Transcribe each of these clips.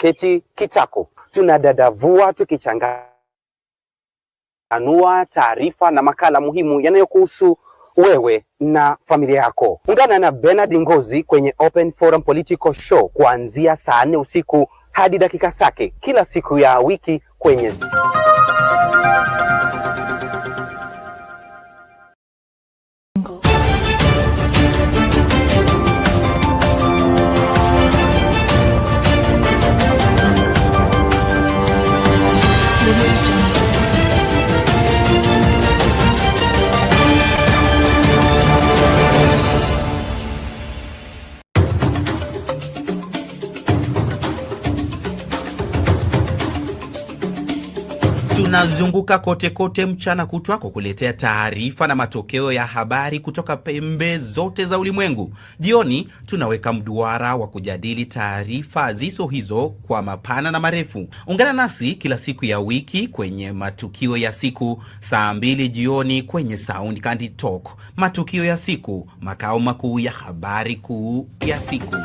tumeketi kitako, tunadadavua tukichanganua taarifa na makala muhimu yanayokuhusu wewe na familia yako. Ungana na Bernard Ngozi kwenye Open Forum Political Show kuanzia saa 4 usiku hadi dakika zake kila siku ya wiki kwenye tunazunguka kote kote mchana kutwa kukuletea taarifa na matokeo ya habari kutoka pembe zote za ulimwengu. Jioni tunaweka mduara wa kujadili taarifa ziso hizo kwa mapana na marefu. Ungana nasi kila siku ya wiki kwenye matukio ya siku saa 2 jioni kwenye Sound Candy Talk. Matukio ya siku, makao makuu ya habari kuu ya siku.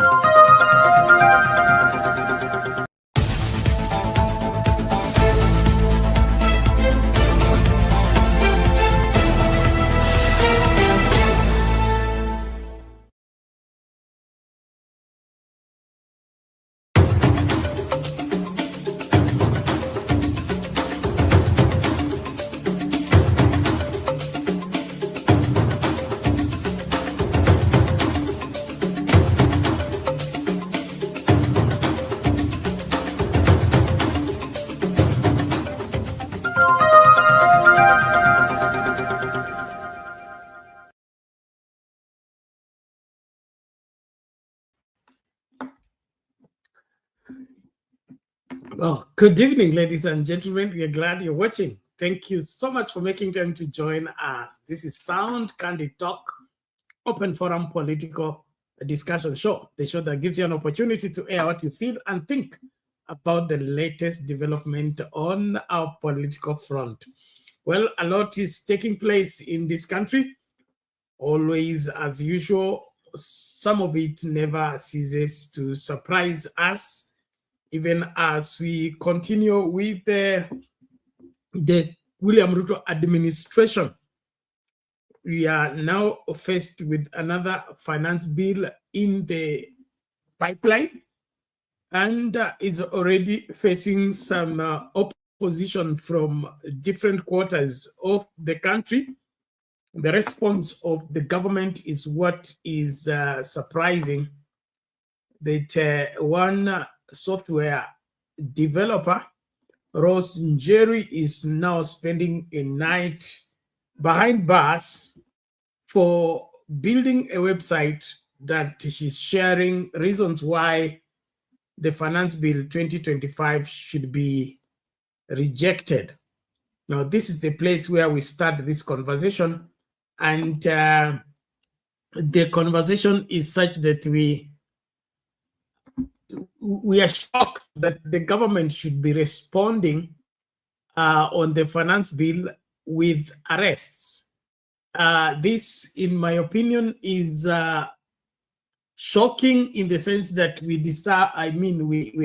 Well, good evening, ladies and gentlemen. We are glad you're watching. Thank you so much for making time to join us. This is Sound Candy Talk, Open Forum Political Discussion Show, the show that gives you an opportunity to air what you feel and think about the latest development on our political front. Well, a lot is taking place in this country. Always, as usual, some of it never ceases to surprise us. Even as we continue with the William Ruto administration, we are now faced with another finance bill in the pipeline and is already facing some opposition from different quarters of the country. The response of the government is what is surprising, that one software developer, Worsens, is now spending a night behind bars for building a website that she's sharing reasons why the Finance Bill 2025 should be rejected. Now, this is the place where we start this conversation, and the conversation is such that we are shocked that the government should be responding on the finance bill with arrests. This, in my opinion, is shocking in the sense that we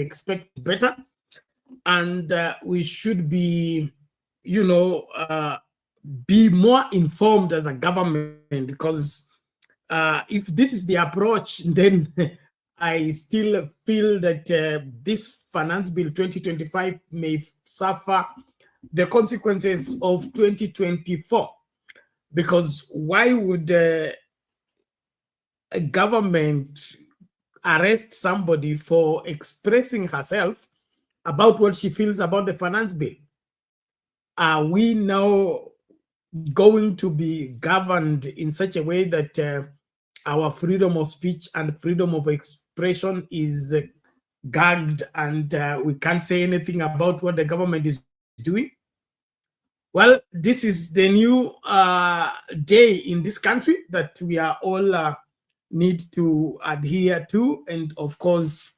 expect better, and we should be, be more informed as a government, because if this is the approach, then I still feel that this Finance Bill 2025 may suffer the consequences of 2024. Because why would a government arrest somebody for expressing herself about what she feels about the Finance Bill? Are we now going to be governed in such a way that our freedom of speech and freedom of expression is gagged, and we can't say anything about what the government is doing? Well, this is the new day in this country that we are all need to adhere to, and of course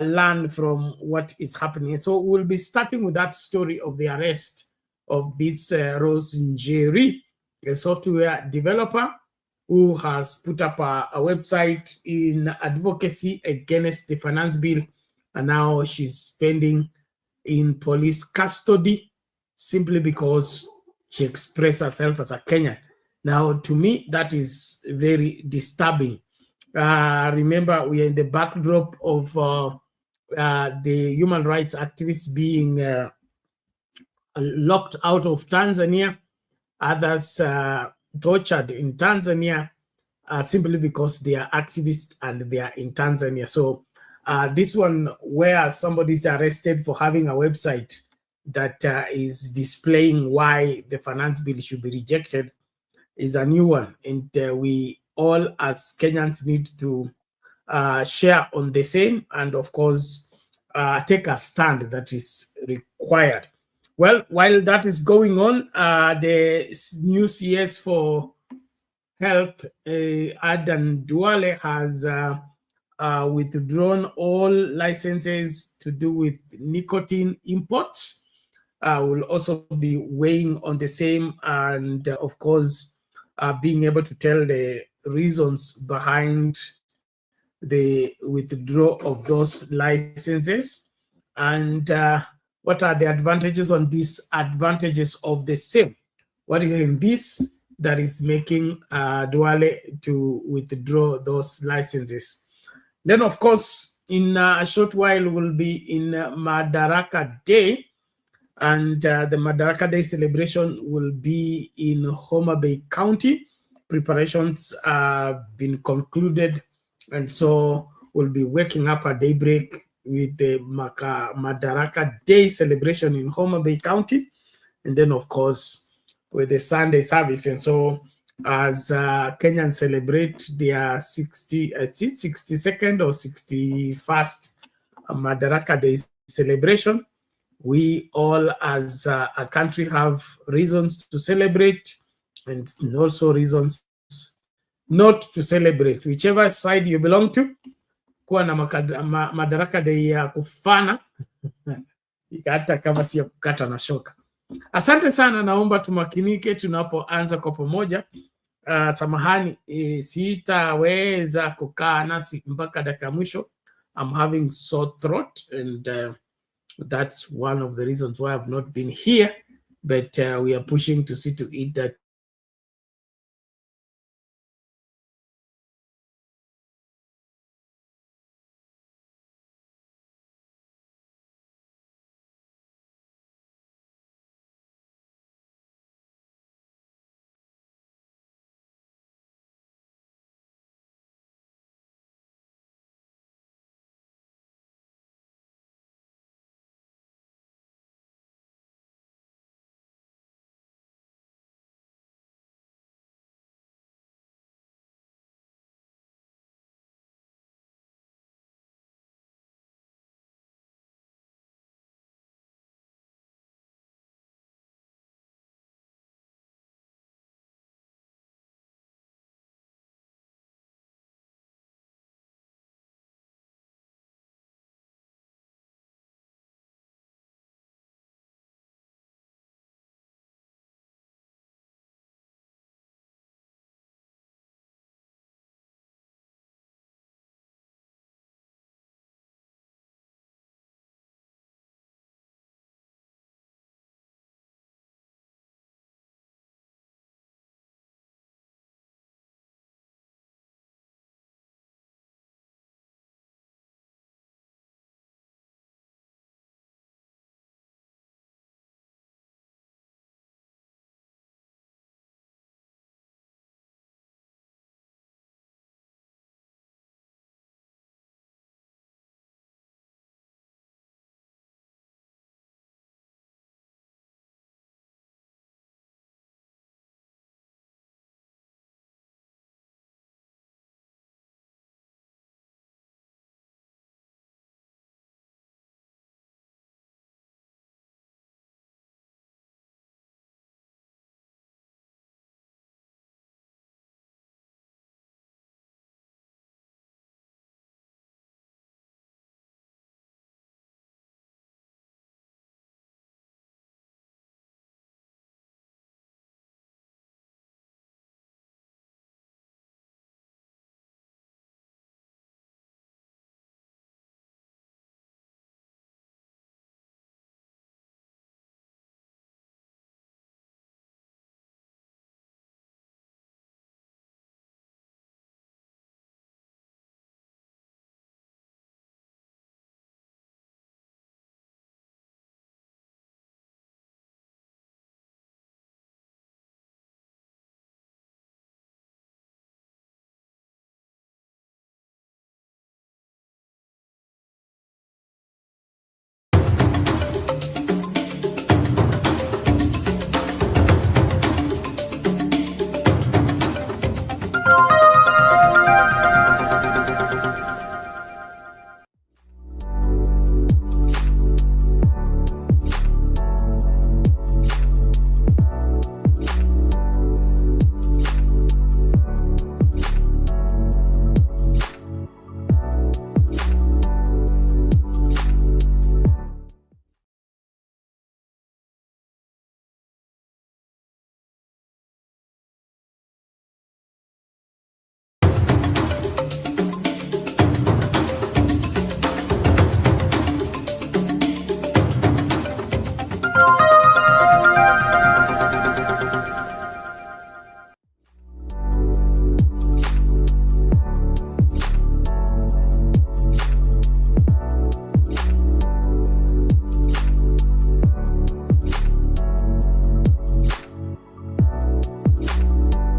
learn from what is happening. So we'll be starting with that story of the arrest of this Worsens, a software developer who has put up a website in advocacy against the finance bill and now she's spending in police custody simply because she expressed herself as a Kenyan. Now, to me, that is very disturbing. Remember, we are in the backdrop of the human rights activists being locked out of Tanzania, others tortured in Tanzania simply because they are activists and they are in Tanzania. So this one where somebody's arrested for having a website that is displaying why the finance bill should be rejected is a new one. And we all as Kenyans need to share on the same and of course take a stand that is required. Well, while that is going on, the new CS for Health, Adan Duale, has withdrawn all licenses to do with nicotine imports. Will also be weighing on the same and, of course, being able to tell the reasons behind the withdrawal of those licenses and what are the advantages and disadvantages of the same. What is in this that is making Duale to withdraw those licenses? Then, of course, in a short while, we'll be in Madaraka Day, and the Madaraka Day celebration will be in Homa Bay County. Preparations have been concluded, and so we'll be waking up at daybreak with the Madaraka Day celebration in Homa Bay County, and then, of course, with the Sunday service. And so as Kenyans celebrate their 62nd or 61st Madaraka Day celebration, we all as a country have reasons to celebrate and also reasons not to celebrate. Whichever side you belong to, kuwa na Madaraka Day ya kufana hata kama si ya kukata na shoka. Asante sana, naomba tumakinike tunapoanza kwa pamoja. Samahani, sitaweza kukaa nasi mpaka dakika mwisho. I'm having sore throat and that's one of the reasons why I've not been here, but we are pushing to see to it that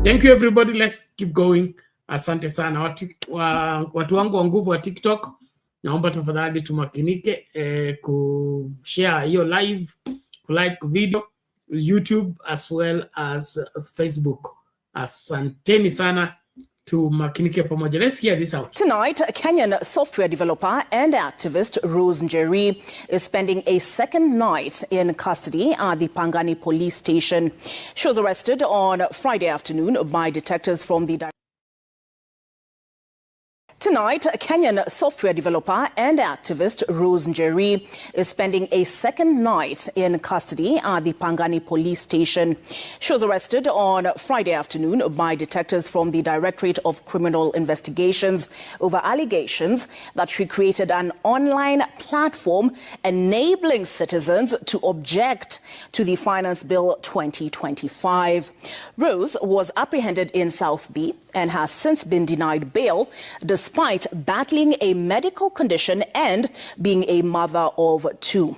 Thank you everybody. Let's keep going. Asante sana watu wangu wa nguvu wa TikTok. Naomba tafadhali tumakinike kushare hiyo live, like video, YouTube as well as Facebook. Asanteni sana. Let's hear this out. Tonight, Kenyan software developer and activist Rose Njeri is spending a second night in custody at the Pangani police station. She was arrested on Friday afternoon by detectives from the Tonight, Kenyan software developer and activist Rose Njeri is spending a second night in custody at the Pangani police station. She was arrested on Friday afternoon by detectives from the Directorate of Criminal Investigations over allegations that she created an online platform enabling citizens to object to the Finance Bill 2025. Rose was apprehended in South B and has since been denied bail despite battling a medical condition and being a mother of two.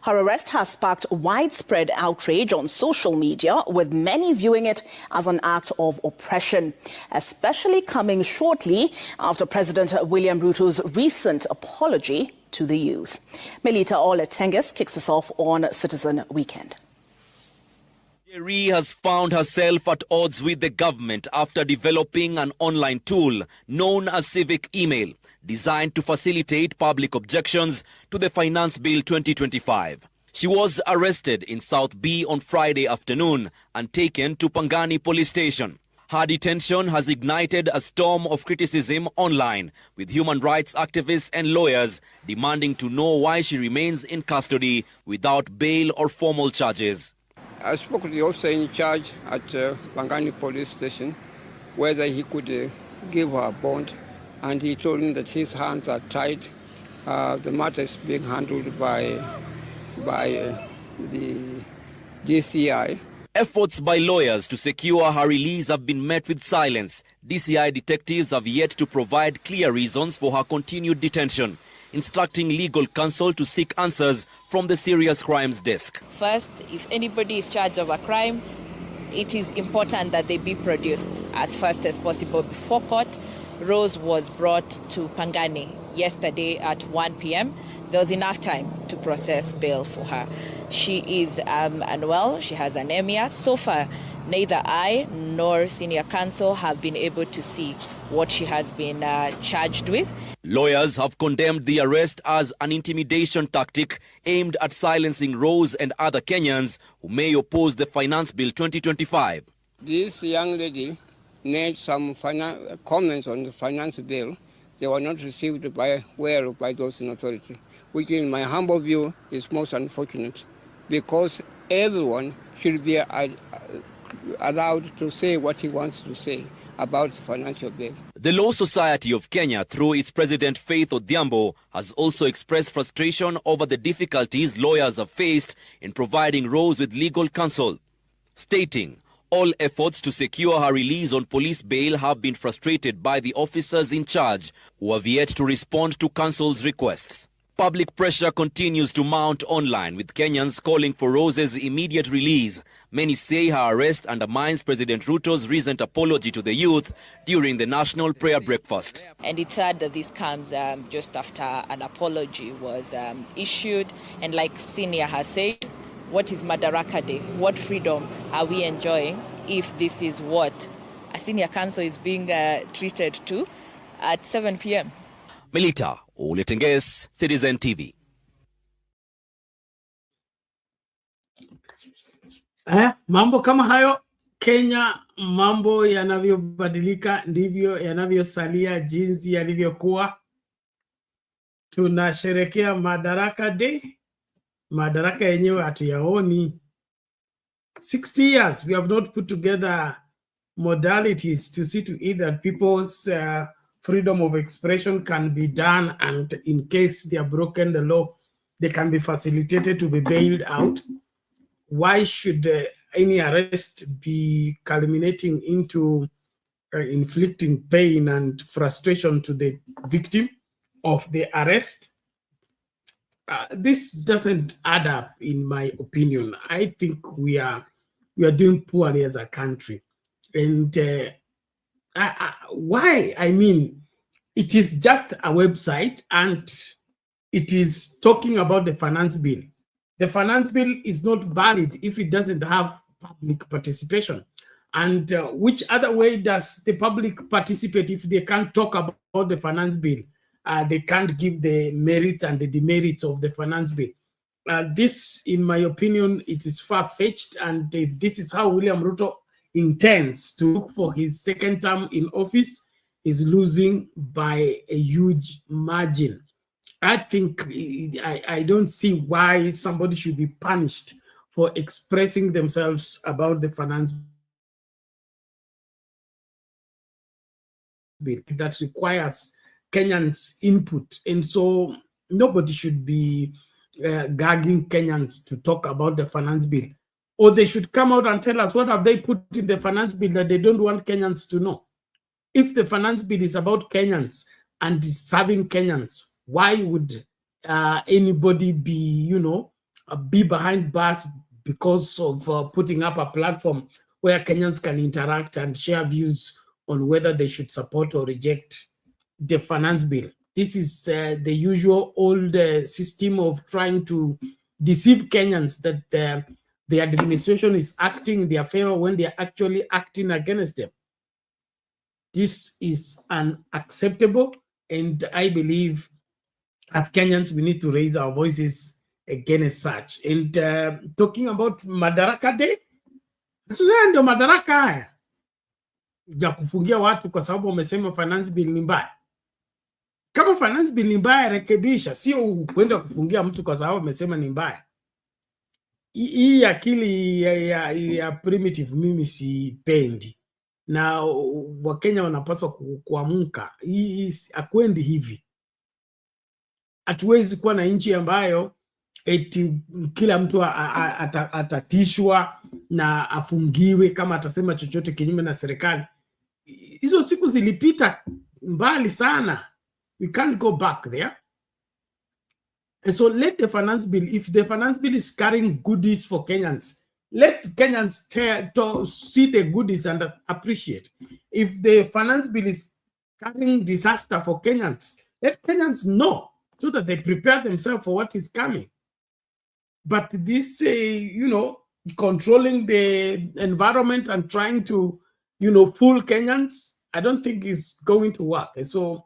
Her arrest has sparked widespread outrage on social media, with many viewing it as an act of oppression, especially coming shortly after President William Ruto's recent apology to the youth. Melita Oletenges kicks us off on Citizen Weekend. Njeri has found herself at odds with the government after developing an online tool known as Civic Email, designed to facilitate public objections to the Finance Bill 2025. She was arrested in South B on Friday afternoon and taken to Pangani police station. Her detention has ignited a storm of criticism online, with human rights activists and lawyers demanding to know why she remains in custody without bail or formal charges. I spoke to the officer in charge at Pangani police station whether he could give her a bond, and he told me that his hands are tied. The matter is being handled by the DCI. Efforts by lawyers to secure her release have been met with silence. DCI detectives have yet to provide clear reasons for her continued detention, instructing legal counsel to seek answers from the Serious Crimes Desk. First, if anybody is charged of a crime, it is important that they be produced as fast as possible before court. Rose was brought to Pangani yesterday at 1 p.m. There was enough time to process bail for her. She is unwell, she has anemia. So far, neither I nor senior counsel have been able to see what she has been charged with. Lawyers have condemned the arrest as an intimidation tactic aimed at silencing Rose and other Kenyans who may oppose the Finance Bill 2025. This young lady made some comments on the finance bill. They were not received well by those in authority, which in my humble view is most unfortunate, because everyone should be allowed to say what he wants to say about the financial bill. The Law Society of Kenya, through its president Faith Odhiambo, has also expressed frustration over the difficulties lawyers have faced in providing Rose with legal counsel, stating all efforts to secure her release on police bail have been frustrated by the officers in charge, who have yet to respond to counsel's requests. Public pressure continues to mount online, with Kenyans calling for Rose's immediate release. Many say her arrest undermines President Ruto's recent apology to the youth during the national prayer breakfast. And it's sad that this comes just after an apology was issued. And like Senior has said, what is Madaraka Day? What freedom are we enjoying if this is what a senior counsel is being treated to at 7 p.m.? Melita Oletenges, Citizen TV. Mambo kama hayo Kenya, mambo yanavyobadilika ndivyo yanavyosalia jinsi yalivyokuwa. Tunasherekea Madaraka Day. Madaraka yenyewe hatuyaoni. 60 years we have not put together modalities to see to it that people's freedom of expression can be done, and in case they have broken the law, they can be facilitated to be bailed out. Why should any arrest be culminating into inflicting pain and frustration to the victim of the arrest? This doesn't add up, in my opinion. I think we are doing poorly as a country. And why? I mean, it is just a website and it is talking about the finance bill. The finance bill is not valid if it doesn't have public participation. And which other way does the public participate if they can't talk about the finance bill? They can't give the merits and the demerits of the finance bill. This, in my opinion, it is far-fetched, and if this is how William Ruto intends to look for his second term in office, is losing by a huge margin. I think I don't see why somebody should be punished for expressing themselves about the finance bill that requires Kenyans' input. And so nobody should be gagging Kenyans to talk about the finance bill. Or they should come out and tell us what have they put in the finance bill that they don't want Kenyans to know. If the finance bill is about Kenyans and serving Kenyans, why would anybody be, be behind bars because of putting up a platform where Kenyans can interact and share views on whether they should support or reject the finance bill? This is the usual old system of trying to deceive Kenyans that the administration is acting in their favor when they are actually acting against them. This is unacceptable, and I believe as Kenyans we need to raise our voices against such. And talking about Madaraka Day, sasa ndio madaraka haya ya kufungia watu kwa sababu wamesema finance bill ni mbaya. Kama finance bill ni mbaya, rekebisha, sio kwenda kufungia mtu kwa sababu amesema ni mbaya. Hii akili ya primitive mimi sipendi, na Wakenya wanapaswa kuamka. Hii akwendi hivi. Hatuwezi kuwa na nchi ambayo eti kila mtu atatishwa na afungiwe kama atasema chochote kinyume na serikali. Hizo siku zilipita mbali sana. We can't go back there. And so let the finance bill, if the finance bill is carrying goodies for Kenyans, let Kenyans see the goodies and appreciate. If the finance bill is carrying disaster for Kenyans, let Kenyans know so that they prepare themselves for what is coming. But this, controlling the environment and trying to, fool Kenyans, I don't think is going to work. And so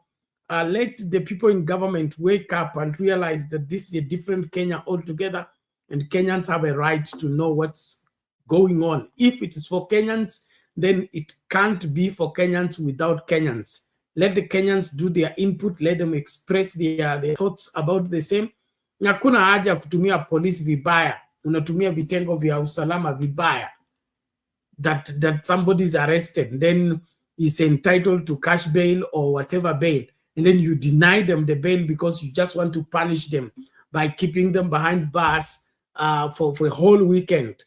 let the people in government wake up and realize that this is a different Kenya altogether, and Kenyans have a right to know what's going on. If it is for Kenyans, then it can't be for Kenyans without Kenyans. Let the Kenyans do their input, let them express their thoughts about the same. Hakuna haja kutumia polisi vibaya, unatumia vitengo vya usalama vibaya, that somebody is arrested, then is entitled to cash bail or whatever bail, and then you deny them the bail because you just want to punish them by keeping them behind bars for a whole weekend,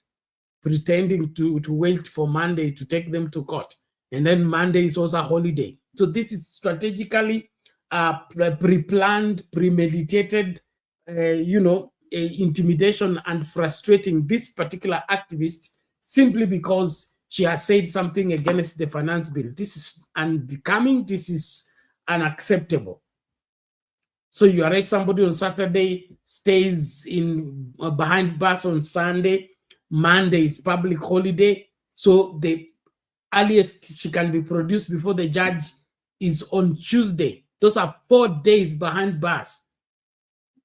pretending to wait for Monday to take them to court. And then Monday is also a holiday. So this is strategically pre-planned, premeditated, intimidation and frustrating this particular activist simply because she has said something against the finance bill. This is unbecoming. This is unacceptable. So you arrest somebody on Saturday, stays in behind bars on Sunday, Monday is public holiday. So the earliest she can be produced before the judge is on Tuesday. Those are 4 days behind bars.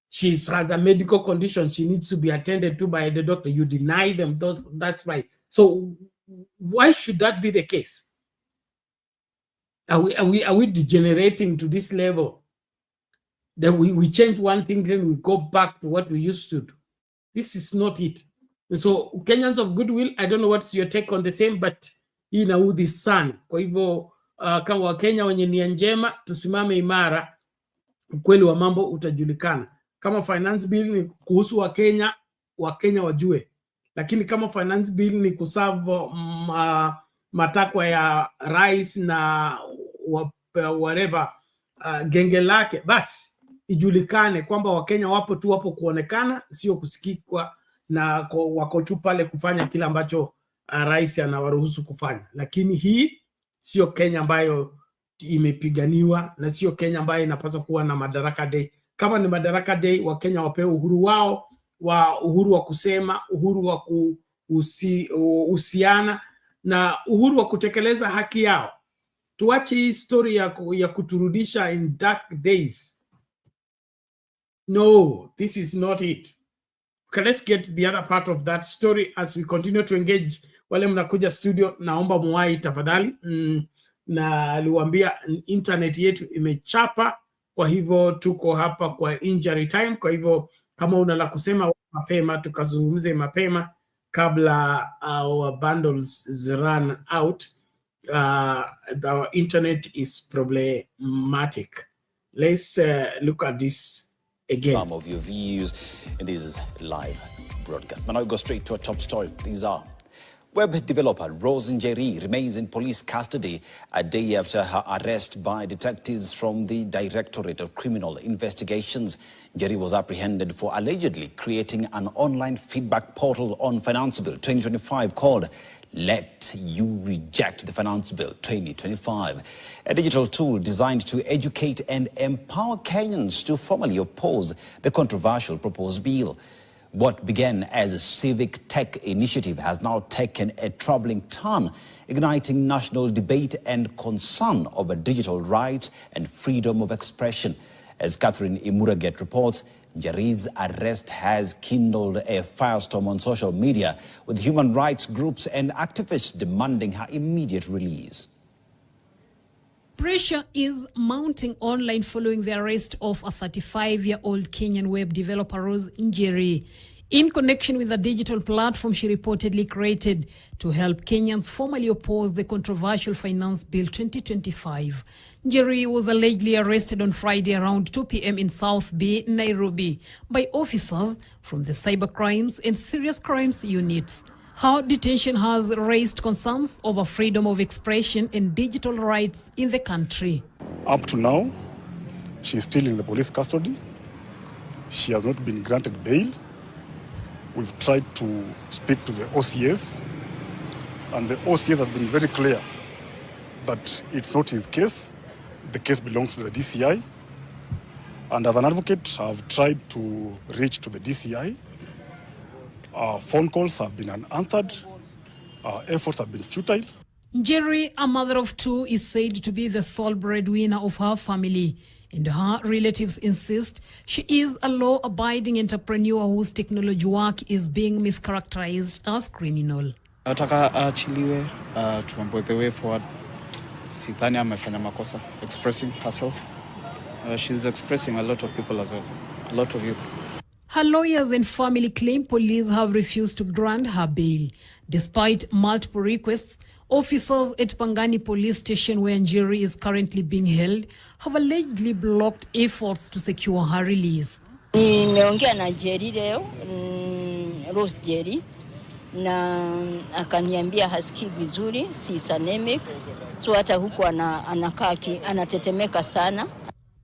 She has a medical condition. She needs to be attended to by the doctor. You deny them those. That's right. So why should that be the case? Are we degenerating to this level that we change one thing, then we go back to what we used to do? This is not it. And so Kenyans of goodwill, I don't know what's your take on the same, but hii inaudhi sana. Kwa hivyo kama Wakenya wenye nia njema, tusimame imara, ukweli wa mambo utajulikana. Kama finance bill ni kuhusu Wakenya wajue. Lakini kama finance bill ni kuserve matakwa ya rais na whatever genge lake, basi ijulikane kwamba Wakenya wapo kuonekana, sio kusikikwa na wako tu pale kufanya kila ambacho rais anawaruhusu kufanya, lakini hii sio Kenya ambayo imepiganiwa na sio Kenya ambayo inapaswa kuwa na Madaraka Day. Kama ni Madaraka Day, Wakenya wapewe uhuru wao, uhuru wa kusema, uhuru wa kuhusiana na uhuru wa kutekeleza haki yao. Tuache hii story ya kuturudisha in dark days. No, this is not it. Okay, let's get the other part of that story as we continue to engage. Wale mnakuja studio, naomba muwai tafadhali. Na aliwaambia internet yetu imechapa, kwa hivyo tuko hapa kwa injury time. Kwa hivyo kama una la kusema mapema, tukazungumze mapema kabla our bundles run out. Our internet is problematic. Let's look at this again. Some of your views in this live broadcast. But now we go straight to a top story. These are: web developer Worsens remains in police custody a day after her arrest by detectives from the Directorate of Criminal Investigations. Njeri was apprehended for allegedly creating an online feedback portal on Finance Bill 2025 called Let You Reject the Finance Bill 2025, a digital tool designed to educate and empower Kenyans to formally oppose the controversial proposed bill. What began as a civic tech initiative has now taken a troubling turn, igniting national debate and concern over digital rights and freedom of expression. As Catherine Imuraget reports, Njeri's arrest has kindled a firestorm on social media, with human rights groups and activists demanding her immediate release. Pressure is mounting online following the arrest of a 35-year-old Kenyan web developer Rose Njeri in connection with a digital platform she reportedly created to help Kenyans formally oppose the controversial Finance Bill 2025. Njeri was allegedly arrested on Friday around 2 p.m. in South Bay, Nairobi, by officers from the Cybercrimes and Serious Crimes units. Her detention has raised concerns over freedom of expression and digital rights in the country. Up to now, she is still in the police custody. She has not been granted bail. We've tried to speak to the OCS, and the OCS have been very clear that it's not his case. The case belongs to the DCI. And as an advocate, I've tried to reach to the DCI. Phone calls have been unanswered. Efforts have been futile. Njeri, a mother of two, is said to be the sole breadwinner of her family, and her relatives insist she is a law-abiding entrepreneur whose technology work is being mischaracterized as criminal. Nataka aachiliwe, tuambiwe the way forward. Sidhani amefanya makosa expressing herself. She's expressing a lot of people as well, a lot of youth. Her lawyers and family claim police have refused to grant her bail. Despite multiple requests, officers at Pangani police station, where Njeri is currently being held, have allegedly blocked efforts to secure her release. Nimeongea na Njeri leo, Rose Njeri, na akaniambia hasikii vizuri, si anemic, so hata huko anakaa anatetemeka sana.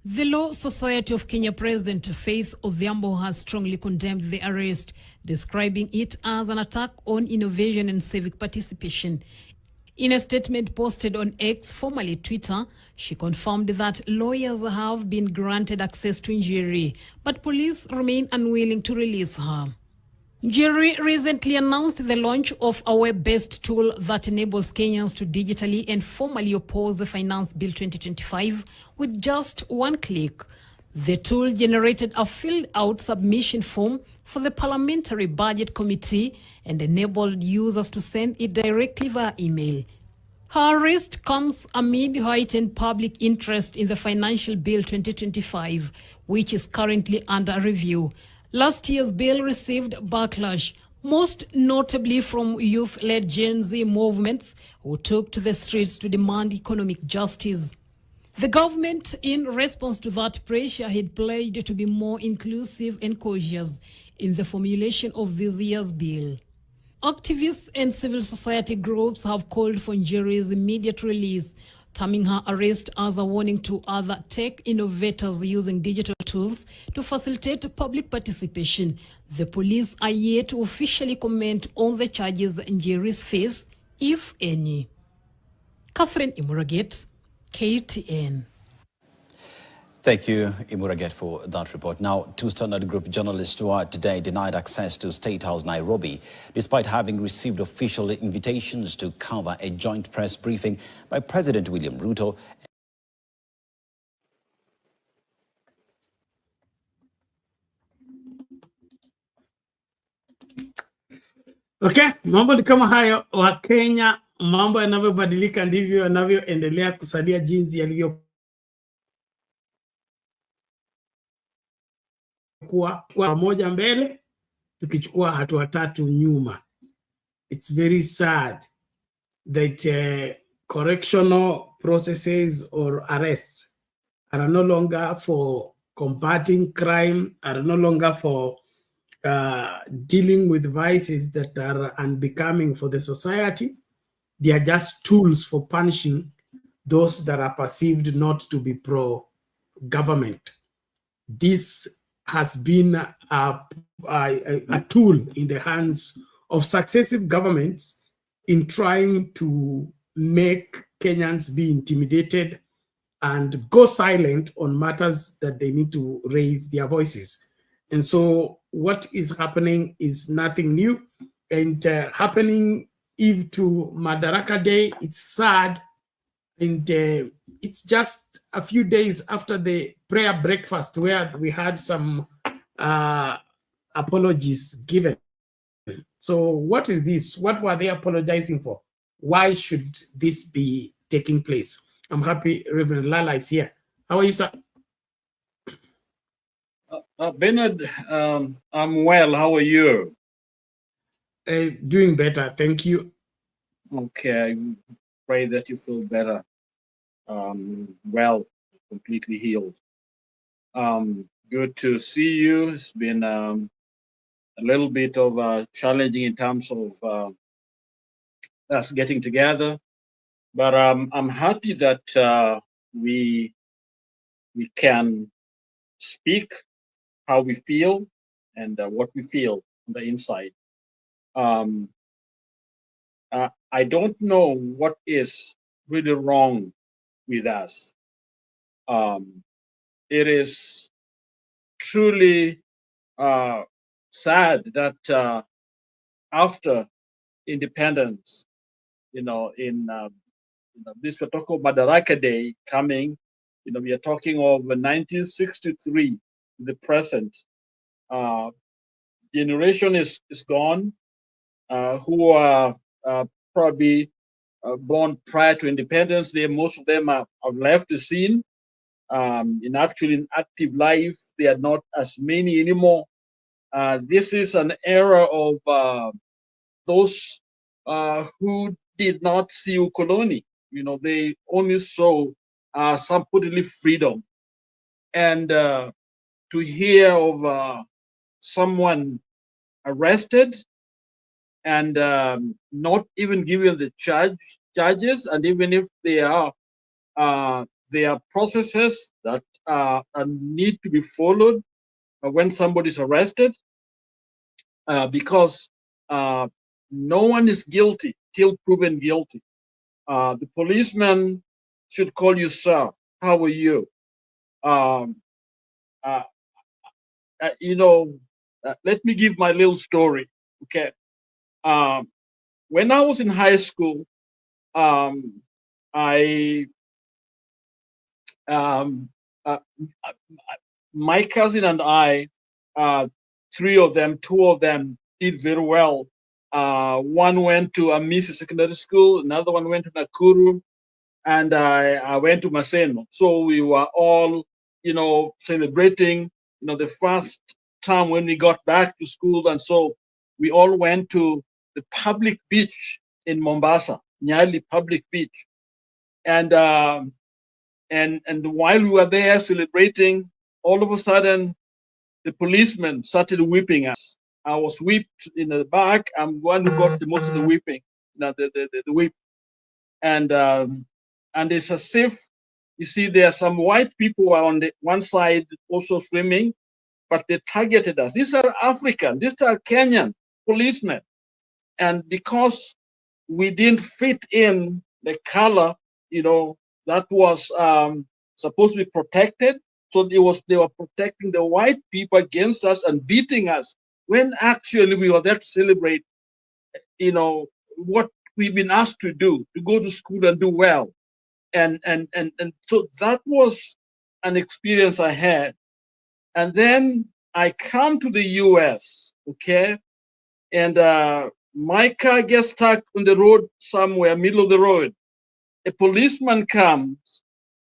The Law Society of Kenya President Faith Odhiambo has strongly condemned the arrest, describing it as an attack on innovation and civic participation. In a statement posted on X, formerly Twitter, she confirmed that lawyers have been granted access to Njeri, but police remain unwilling to release her. Njeri recently announced the launch of a web-based tool that enables Kenyans to digitally and formally oppose the Finance Bill 2025 with just one click. The tool generated a filled-out submission form for the Parliamentary Budget Committee and enabled users to send it directly via email. Her arrest comes amid heightened public interest in the Financial Bill 2025, which is currently under review. Last year's bill received backlash, most notably from youth-led Gen Z movements who took to the streets to demand economic justice. The government, in response to that pressure, had pledged to be more inclusive and cautious in the formulation of this year's bill. Activists and civil society groups have called for Njeri's immediate release, terming her arrest as a warning to other tech innovators using digital tools to facilitate public participation. The police are yet to officially comment on the charges Njeri's face, if any. Catherine Imuraget, KTN. Thank you, Imuraget, for that report. Now, two Standard Group journalists were today denied access to State House, Nairobi, despite having received official invitations to cover a joint press briefing by President William Ruto. Okay, mambo ni kama hayo. Wakenya, mambo yanavyobadilika ndivyo yanavyoendelea kusalia jinsi yalivyokuwa pamoja mbele, tukichukua hatua tatu nyuma. It's very sad that correctional processes or arrests are no longer for combating crime, are no longer for dealing with vices that are unbecoming for the society. They are just tools for punishing those that are perceived not to be pro-government. This has been a tool in the hands of successive governments in trying to make Kenyans be intimidated and go silent on matters that they need to raise their voices. And so what is happening is nothing new, and happening eve to Madaraka Day. It's sad, and it's just a few days after the prayer breakfast where we had some apologies given. So what is this? What were they apologizing for? Why should this be taking place? I'm happy Reverend Lala is here. How are you, sir? Bernard, I'm well. How are you? Doing better, thank you. Okay, I pray that you feel better. Well, completely healed. Good to see you. It's been a little bit of challenging in terms of us getting together, but I'm happy that we can speak how we feel and what we feel on the inside. I don't know what is really wrong with us. It is truly sad that after independence, this we're talking about Madaraka Day coming, we are talking of 1963, the present. Generation is gone, who are probably born prior to independence. Most of them have left the scene. In active life, they are not as many anymore. This is an era of those who did not see ukoloni. They only saw some politically freedom. And to hear of someone arrested and not even given the charges, and even if they are processes that need to be followed when somebody is arrested, because no one is guilty till proven guilty. The policeman should call you, sir, how are you? Let me give my little story, okay? When I was in high school, my cousin and I, two of them did very well. One went to Amisi Secondary School, another one went to Nakuru, and I went to Maseno. So we were all, celebrating, the first time when we got back to school. And so we all went to the public beach in Mombasa, Nyali Public Beach. And while we were there celebrating, all of a sudden, the policemen started whipping us. I was whipped in the back. I'm the one who got the most of the whipping, the whip. And And it's as if, you see, there are some white people who are on the one side also swimming, but they targeted us. These are African, these are Kenyan policemen. And because we didn't fit in the color, that was supposed to be protected. So they were protecting the white people against us and beating us, when actually we were there to celebrate, what we've been asked to do, to go to school and do well. And so that was an experience I had. And then I come to the US, okay? And my car gets stuck on the road somewhere, middle of the road. A policeman comes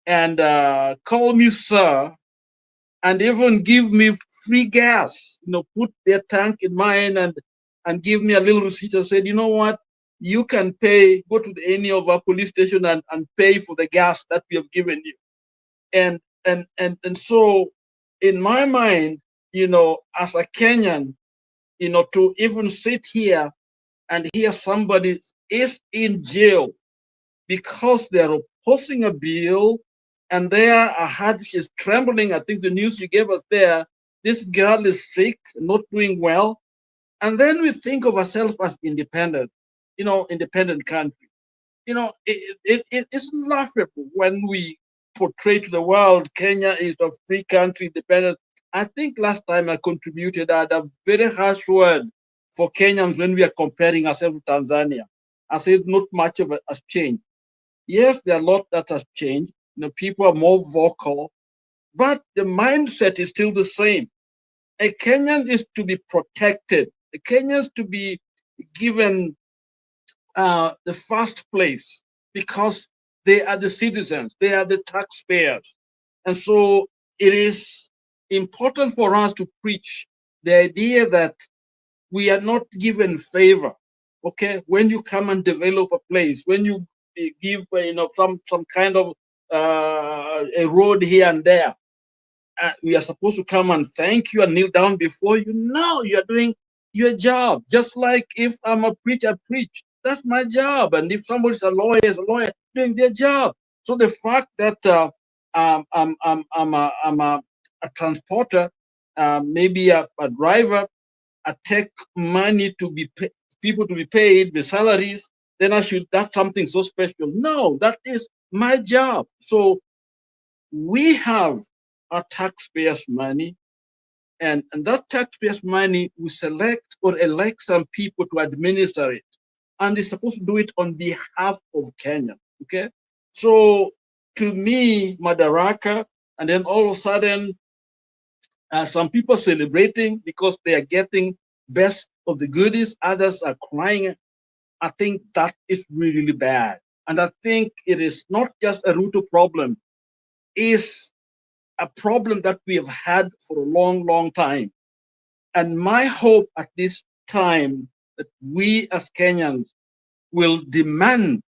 and call me sir, and even give me free gas, put their tank in mine and give me a little receipt and said, you know what, you can pay, go to any of our police station and pay for the gas that we have given you. And so in my mind, as a Kenyan, to even sit here and hear somebody is in jail because they're opposing a bill, and there I heard she's trembling. I think the news you gave us there, this girl is sick, not doing well. And then we think of ourselves as independent, independent country. It's laughable when we portray to the world Kenya is a free country, independent. I think last time I contributed, I had a very harsh word for Kenyans when we are comparing ourselves to Tanzania. I said not much of it has changed. Yes, there are a lot that has changed. People are more vocal, but the mindset is still the same. A Kenyan is to be protected. A Kenyan is to be given the first place because they are the citizens, they are the taxpayers. And so it is important for us to preach the idea that we are not given favor. Okay, when you come and develop a place, when you give some kind of a road here and there, we are supposed to come and thank you and kneel down before you. No, you are doing your job. Just like if I'm a preacher, I preach. That's my job. And if somebody's a lawyer doing their job. So the fact that I'm a transporter, maybe a driver, I take money to be people to be paid, the salaries, then that's something so special. No, that is my job. So we have our taxpayers' money, and that taxpayers' money, we select or elect some people to administer it. And they're supposed to do it on behalf of Kenya. Okay? So to me, Madaraka, and then all of a sudden, some people celebrating because they are getting best of the goodies, others are crying. I think that is really bad. And I think it is not just a Ruto problem, it's a problem that we have had for a long, long time. And my hope at this time that we as Kenyans will demand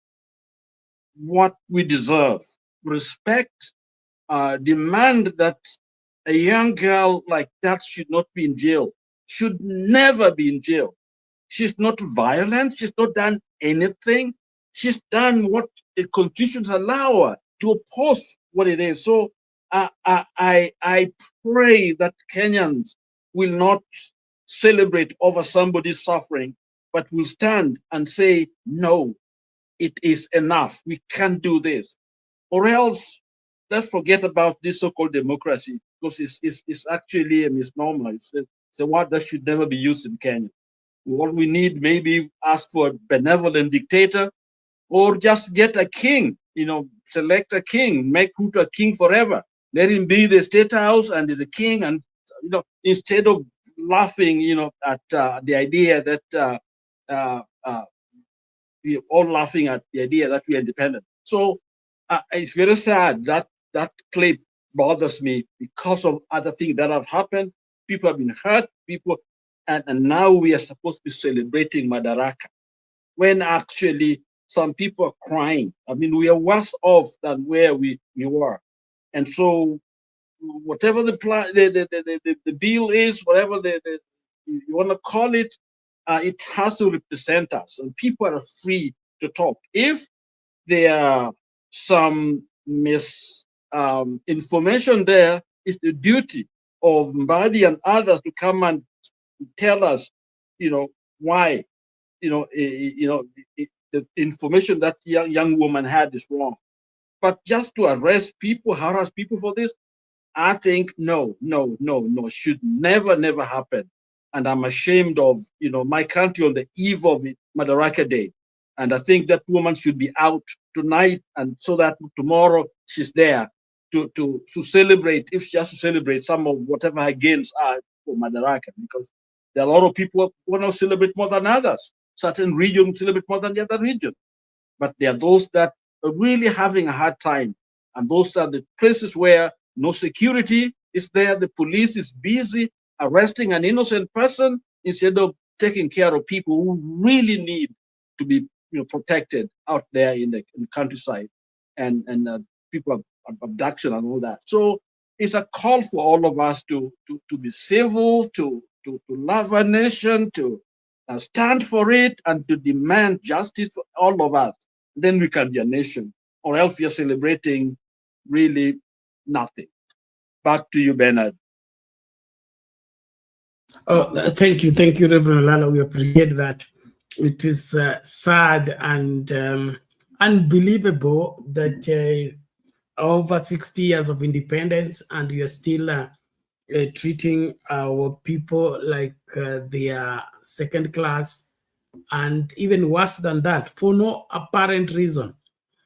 what we deserve, respect, demand that a young girl like that should not be in jail, should never be in jail. She's not violent. She's not done anything. She's done what the constitutions allow her to oppose what it is. So I pray that Kenyans will not celebrate over somebody's suffering, but will stand and say, no, it is enough. We can't do this. Or else, let's forget about this so-called democracy, because it's actually a misnomer. It's a word that should never be used in Kenya. What we need, maybe ask for a benevolent dictator, or just get a king, select a king, make Ruto a king forever. Let him be the state house and is a king, and instead of laughing, at the idea that we're all laughing at the idea that we're independent. So it's very sad that that clip bothers me because of other things that have happened. People have been hurt, and now we are supposed to be celebrating Madaraka, when actually some people are crying. I mean, we are worse off than where we were. And so whatever the plan, the bill is, whatever you want to call it, it has to represent us, and people are free to talk. If they are some information there, it's the duty of Mbadi and others to come and tell us, why, the information that young woman had is wrong. But just to arrest people, harass people for this, I think no, should never happen. And I'm ashamed of, my country on the eve of Madaraka Day. And I think that woman should be out tonight, and so that tomorrow she's there to celebrate, if she has to celebrate some of whatever her gains are for Madaraka, because there are a lot of people who want to celebrate more than others. Certain regions celebrate more than the other region. But there are those that are really having a hard time. And those are the places where no security is there. The police is busy arresting an innocent person instead of taking care of people who really need to be protected out there in the countryside, and people of abduction and all that. So it's a call for all of us to be civil, to love our nation, to stand for it, and to demand justice for all of us. Then we can be a nation, or else we are celebrating really nothing. Back to you, Bernard. Oh, thank you, Reverend Lala. We appreciate that. It is sad and unbelievable that over 60 years of independence, and we are still treating our people like they are second class, and even worse than that, for no apparent reason.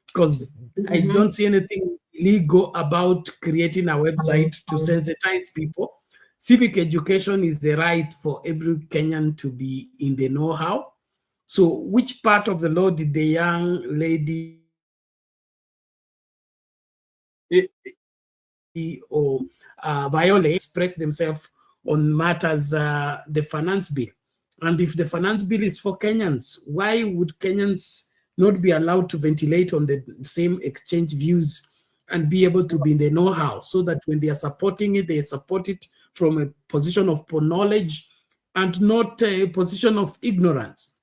Because I don't see anything illegal about creating a website to sensitize people. Civic education is the right for every Kenyan to be in the know-how. So which part of the law did the young lady or violate, express themselves on matters, the finance bill? And if the finance bill is for Kenyans, why would Kenyans not be allowed to ventilate on the same exchange views and be able to be in the know-how, so that when they are supporting it, they support it from a position of knowledge and not a position of ignorance?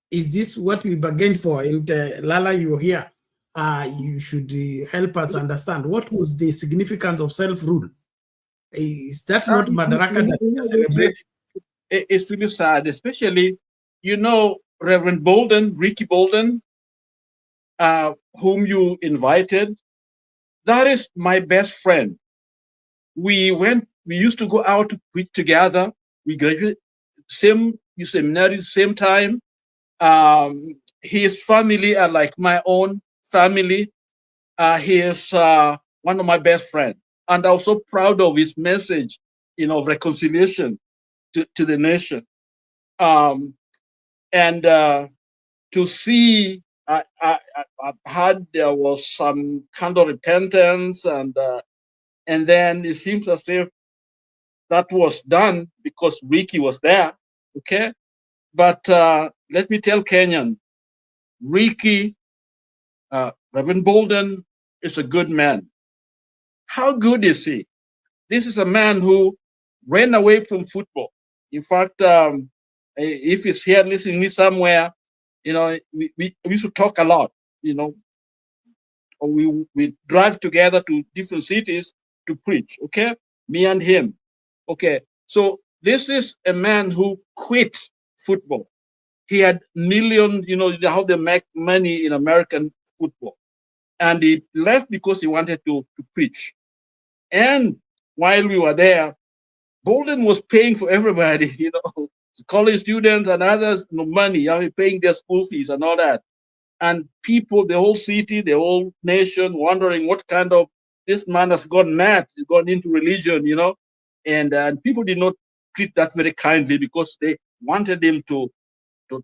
Is this what we bargained for? And Lala, you're here. You should help us understand what was the significance of self-rule. Is that not Madaraka that we are celebrating? It's really sad, especially, Reverend Bolden, Ricky Bolden, whom you invited. That is my best friend. We used to go out to preach together. We graduated same seminary, same time. His family are like my own family. He is one of my best friends, and I'm so proud of his message, of reconciliation to the nation. And to see, I've heard there was some kind of repentance, and then it seems as if that was done because Ricky was there. Okay, but let me tell Kenyan, Ricky, Reverend Bolden is a good man. How good is he? This is a man who ran away from football. In fact, if he's here listening to me somewhere, we used to talk a lot. We drive together to different cities to preach. Okay, me and him. Okay, so this is a man who quit football. He had millions, how they make money in American football. And he left because he wanted to preach. And while we were there, Bolden was paying for everybody, college students and others, money, paying their school fees and all that. And people, the whole city, the whole nation, wondering what kind of, this man has gone mad, he's gone into religion, and people did not treat that very kindly because they wanted him to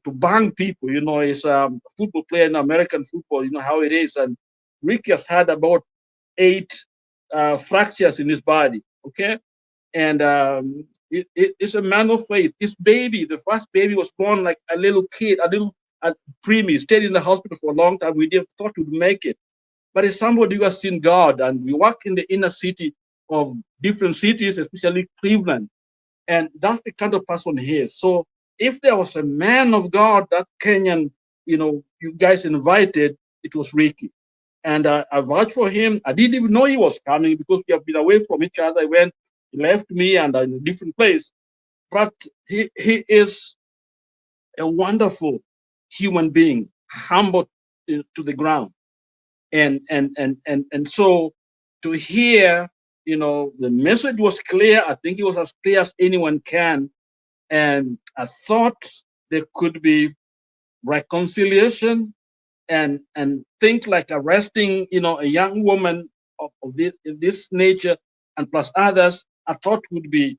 bang people. He's a football player in American football, how it is. And Ricky has had about 8 fractures in his body, okay? And it's a man of faith. His baby, the first baby, was born like a little kid, a preemie, stayed in the hospital for a long time. We didn't thought we'd make it. But it's somebody who has seen God, and we work in the inner city of different cities, especially Cleveland. And that's the kind of person he is. So if there was a man of God that Kenyan, you guys invited, it was Ricky. And I vouched for him. I didn't even know he was coming because we have been away from each other. He left me and in a different place. But he is a wonderful human being, humble to the ground. And so to hear, the message was clear. I think it was as clear as anyone can. And I thought there could be reconciliation and think like arresting, a young woman of this nature and plus others, I thought would be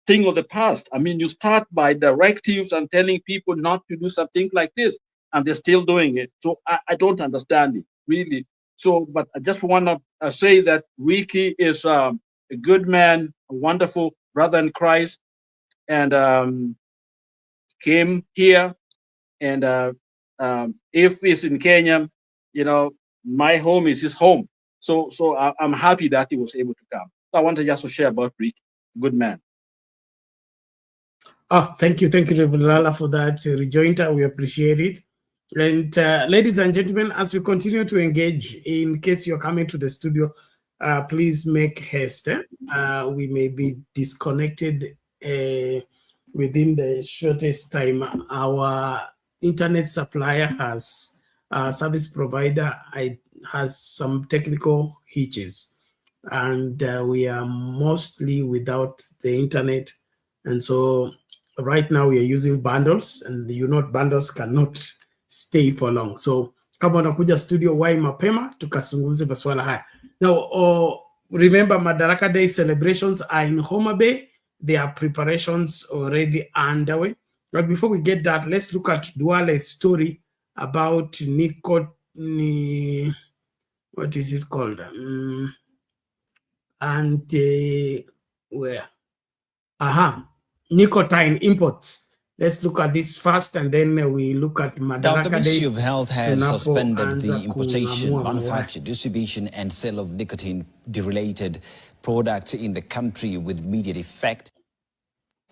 thing of the past. I mean, you start by directives and telling people not to do something like this, and they're still doing it. So I don't understand it, really. So, but I just want to say that Ricky is a good man, a wonderful brother in Christ, and came here. And if he's in Kenya, my home is his home. So I'm happy that he was able to come. So I want to just share about Ricky, good man. Oh, thank you, Reverend Lala, for that rejoinder. We appreciate it. And ladies and gentlemen, as we continue to engage, in case you're coming to the studio, please make haste. We may be disconnected within the shortest time. Our internet supplier has service provider has some technical hitches, and we are mostly without the internet, and so right now we are using bundles, and bundles cannot stay for long. So kama unakuja studio wai mapema tukazungumze masuala haya. Now remember, Madaraka Day celebrations are in Homa Bay. There are preparations already underway. But before we get that, let's look at Duale's story about what is it called? Nicotine imports. Let's look at this first, and then we look at Madaraka Day. Now, the Ministry of Health has suspended the importation, manufacture, distribution, and sale of nicotine-related products in the country with immediate effect.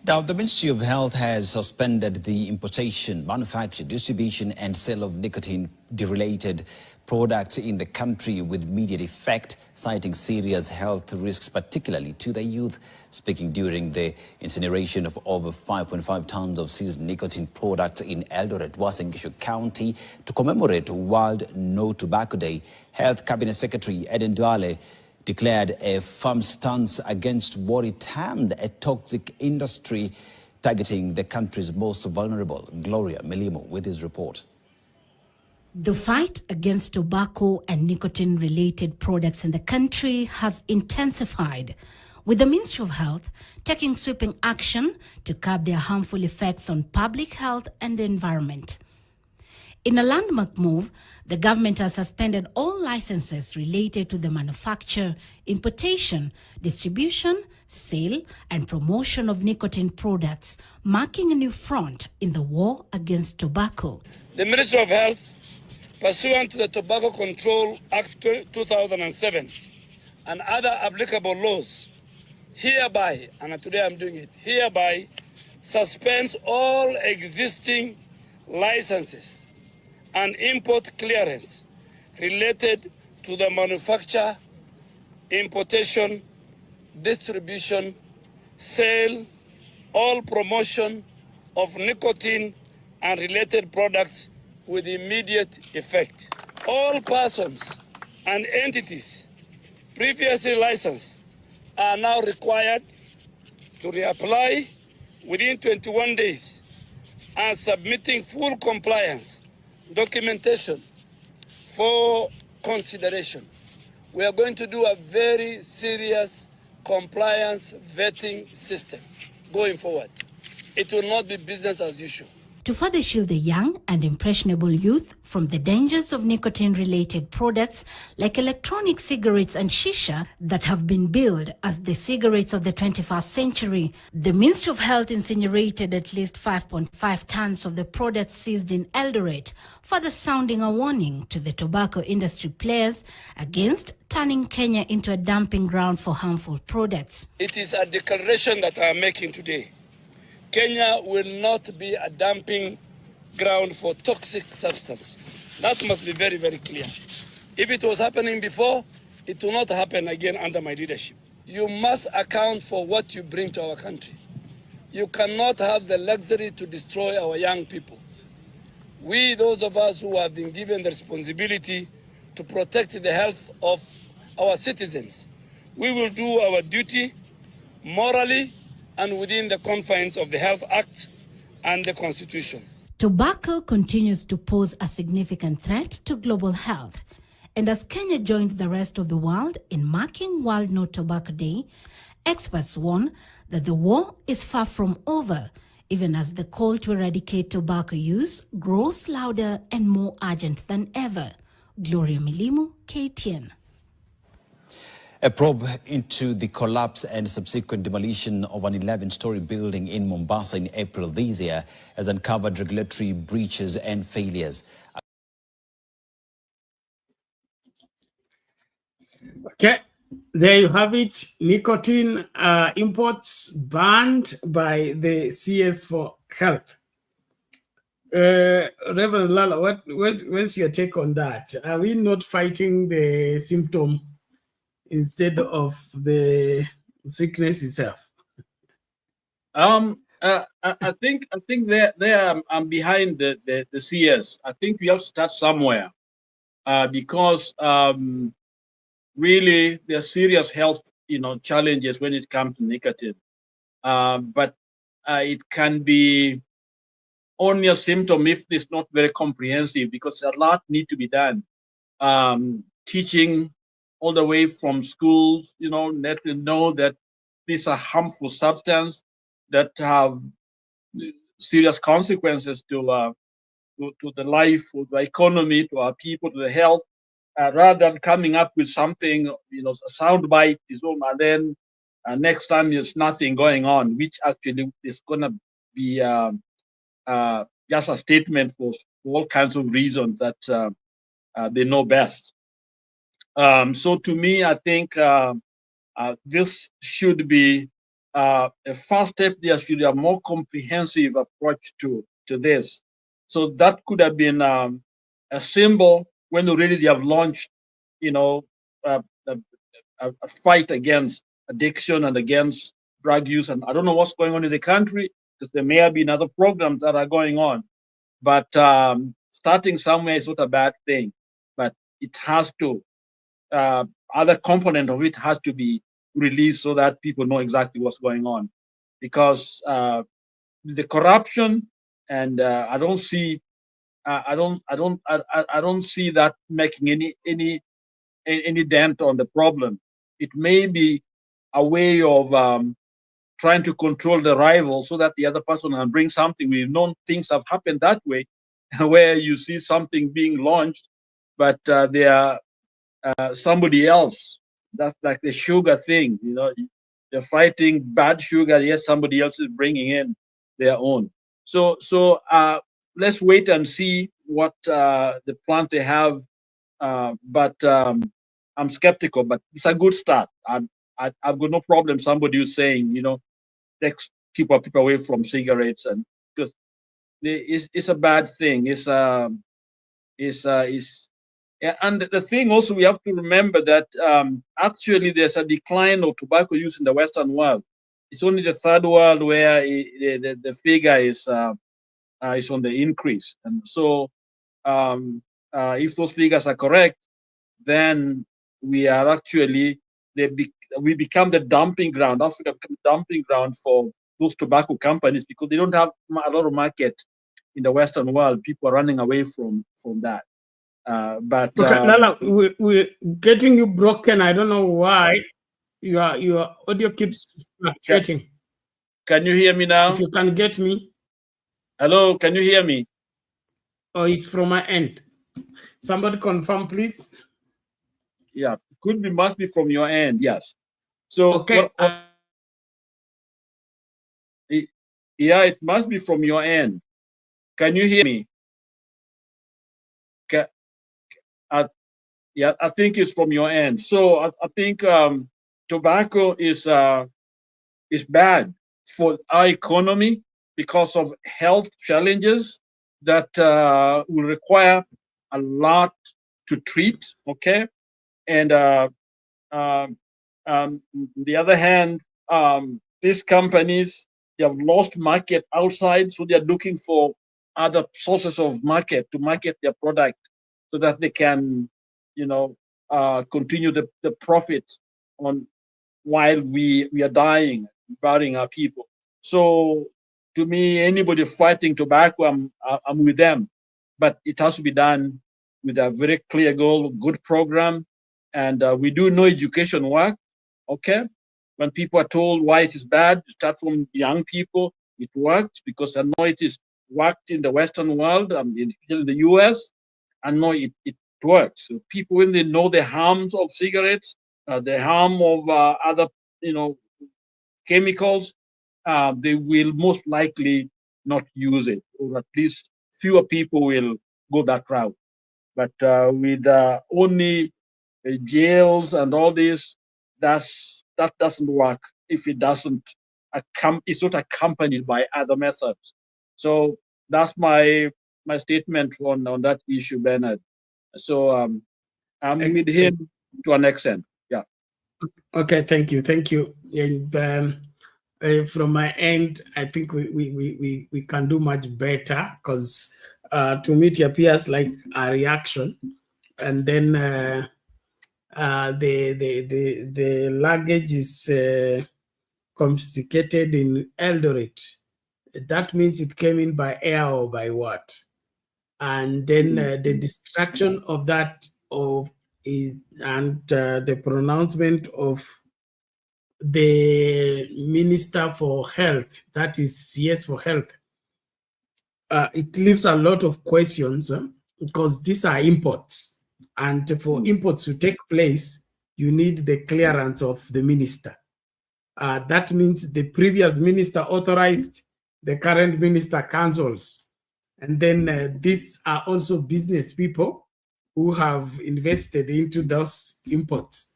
Now, the Ministry of Health has suspended the importation, manufacture, distribution, and sale of nicotine-related products in the country with immediate effect, citing serious health risks, particularly to the youth. Speaking during the incineration of over 5.5 tons of seized nicotine products in Eldoret, Uasin Gishu County, to commemorate World No Tobacco Day, Health Cabinet Secretary Eden Duale declared a firm stance against what he termed a toxic industry targeting the country's most vulnerable. Gloria Milimo with his report. The fight against tobacco and nicotine-related products in the country has intensified, with the Ministry of Health taking sweeping action to curb their harmful effects on public health and the environment. In a landmark move, the government has suspended all licenses related to the manufacture, importation, distribution, sale, and promotion of nicotine products, marking a new front in the war against tobacco. The Ministry of Health, pursuant to the Tobacco Control Act 2007 and other applicable laws, hereby, and today I'm doing it, hereby suspends all existing licenses and import clearance related to the manufacture, importation, distribution, sale, all promotion of nicotine and related products with immediate effect. All persons and entities previously licensed are now required to reapply within 21 days and submitting full compliance documentation for consideration. We are going to do a very serious compliance vetting system going forward. It will not be business as usual. To further shield the young and impressionable youth from the dangers of nicotine-related products like electronic cigarettes and shisha that have been billed as the cigarettes of the 21st century, the Ministry of Health incinerated at least 5.5 tons of the products seized in Eldoret, further sounding a warning to the tobacco industry players against turning Kenya into a dumping ground for harmful products. It is a declaration that I am making today. Kenya will not be a dumping ground for toxic substance. That must be very, very clear. If it was happening before, it will not happen again under my leadership. You must account for what you bring to our country. You cannot have the luxury to destroy our young people. We, those of us who have been given the responsibility to protect the health of our citizens, we will do our duty morally and within the confines of the Health Act and the Constitution. Tobacco continues to pose a significant threat to global health. And as Kenya joined the rest of the world in marking World No Tobacco Day, experts warn that the war is far from over, even as the call to eradicate tobacco use grows louder and more urgent than ever. Gloria Milimu, KTN. A probe into the collapse and subsequent demolition of an 11-story building in Mombasa in April this year has uncovered regulatory breaches and failures. Okay, there you have it. Nicotine imports banned by the CS for Health. Reverend Lala, what's your take on that? Are we not fighting the symptom instead of the sickness itself? I think I'm behind the CS. I think we have to start somewhere because really there are serious health challenges when it comes to nicotine. But it can be only a symptom if it's not very comprehensive, because a lot need to be done. Teaching all the way from schools, let them know that these are harmful substances that have serious consequences to the life, to the economy, to our people, to the health, rather than coming up with something, a sound bite is all, and then next time there's nothing going on, which actually is going to be just a statement for all kinds of reasons that they know best. So to me, I think this should be a first step. There should be a more comprehensive approach to this. So that could have been a symbol when already they have launched, a fight against addiction and against drug use. And I don't know what's going on in the country, because there may have been other programs that are going on. But starting somewhere is not a bad thing. But it has to, other component of it has to be released so that people know exactly what's going on. Because the corruption, and I don't see that making any dent on the problem. It may be a way of trying to control the rival so that the other person can bring something. We've known things have happened that way, where you see something being launched, but they are somebody else. That's like the sugar thing, they're fighting bad sugar, yes, somebody else is bringing in their own. So let's wait and see what the plan they have, but I'm skeptical, but it's a good start. I've got no problem somebody who's saying, let's keep our people away from cigarettes, and because it's a bad thing. And the thing also, we have to remember that actually there's a decline of tobacco use in the Western world. It's only the third world where the figure is on the increase. And so if those figures are correct, then we are actually, we become the dumping ground. Africa becomes the dumping ground for those tobacco companies, because they don't have a lot of market in the Western world. People are running away from that. But Lala, we're getting you broken. I don't know why. Your audio keeps fluctuating. Can you hear me now? If you can get me. Hello, can you hear me? Oh, it's from my end. Somebody confirm, please. Yeah, must be from your end. Yes. So okay. Yeah, it must be from your end. Can you hear me? Yeah, I think it's from your end. So I think tobacco is bad for our economy because of health challenges that will require a lot to treat, okay? And on the other hand, these companies, they have lost market outside, so they're looking for other sources of market to market their product so that they can, continue the profit on while we are dying, burying our people. So to me, anybody fighting tobacco, I'm with them, but it has to be done with a very clear goal, good program, and we do know education work. Okay, when people are told why it is bad, start from young people. It works because I know it is worked in the Western world, in the US. I know it works. So people, when they know the harms of cigarettes, the harm of other, chemicals, they will most likely not use it, or at least fewer people will go that route. But with only jails and all this, that doesn't work if it doesn't it's not accompanied by other methods. So that's my statement on that issue, Bernard. So I'm with him to an extent. Yeah. Okay, thank you. And from my end, I think we can do much better, because to me it appears like a reaction, and then the luggage is confiscated in Eldoret. That means it came in by air or by what? And then the distraction of that and the pronouncement of the Minister for Health, that is CS for Health, it leaves a lot of questions, because these are imports, and for imports to take place, you need the clearance of the minister. That means the previous minister authorized, the current minister cancels. And then these are also business people who have invested into those imports.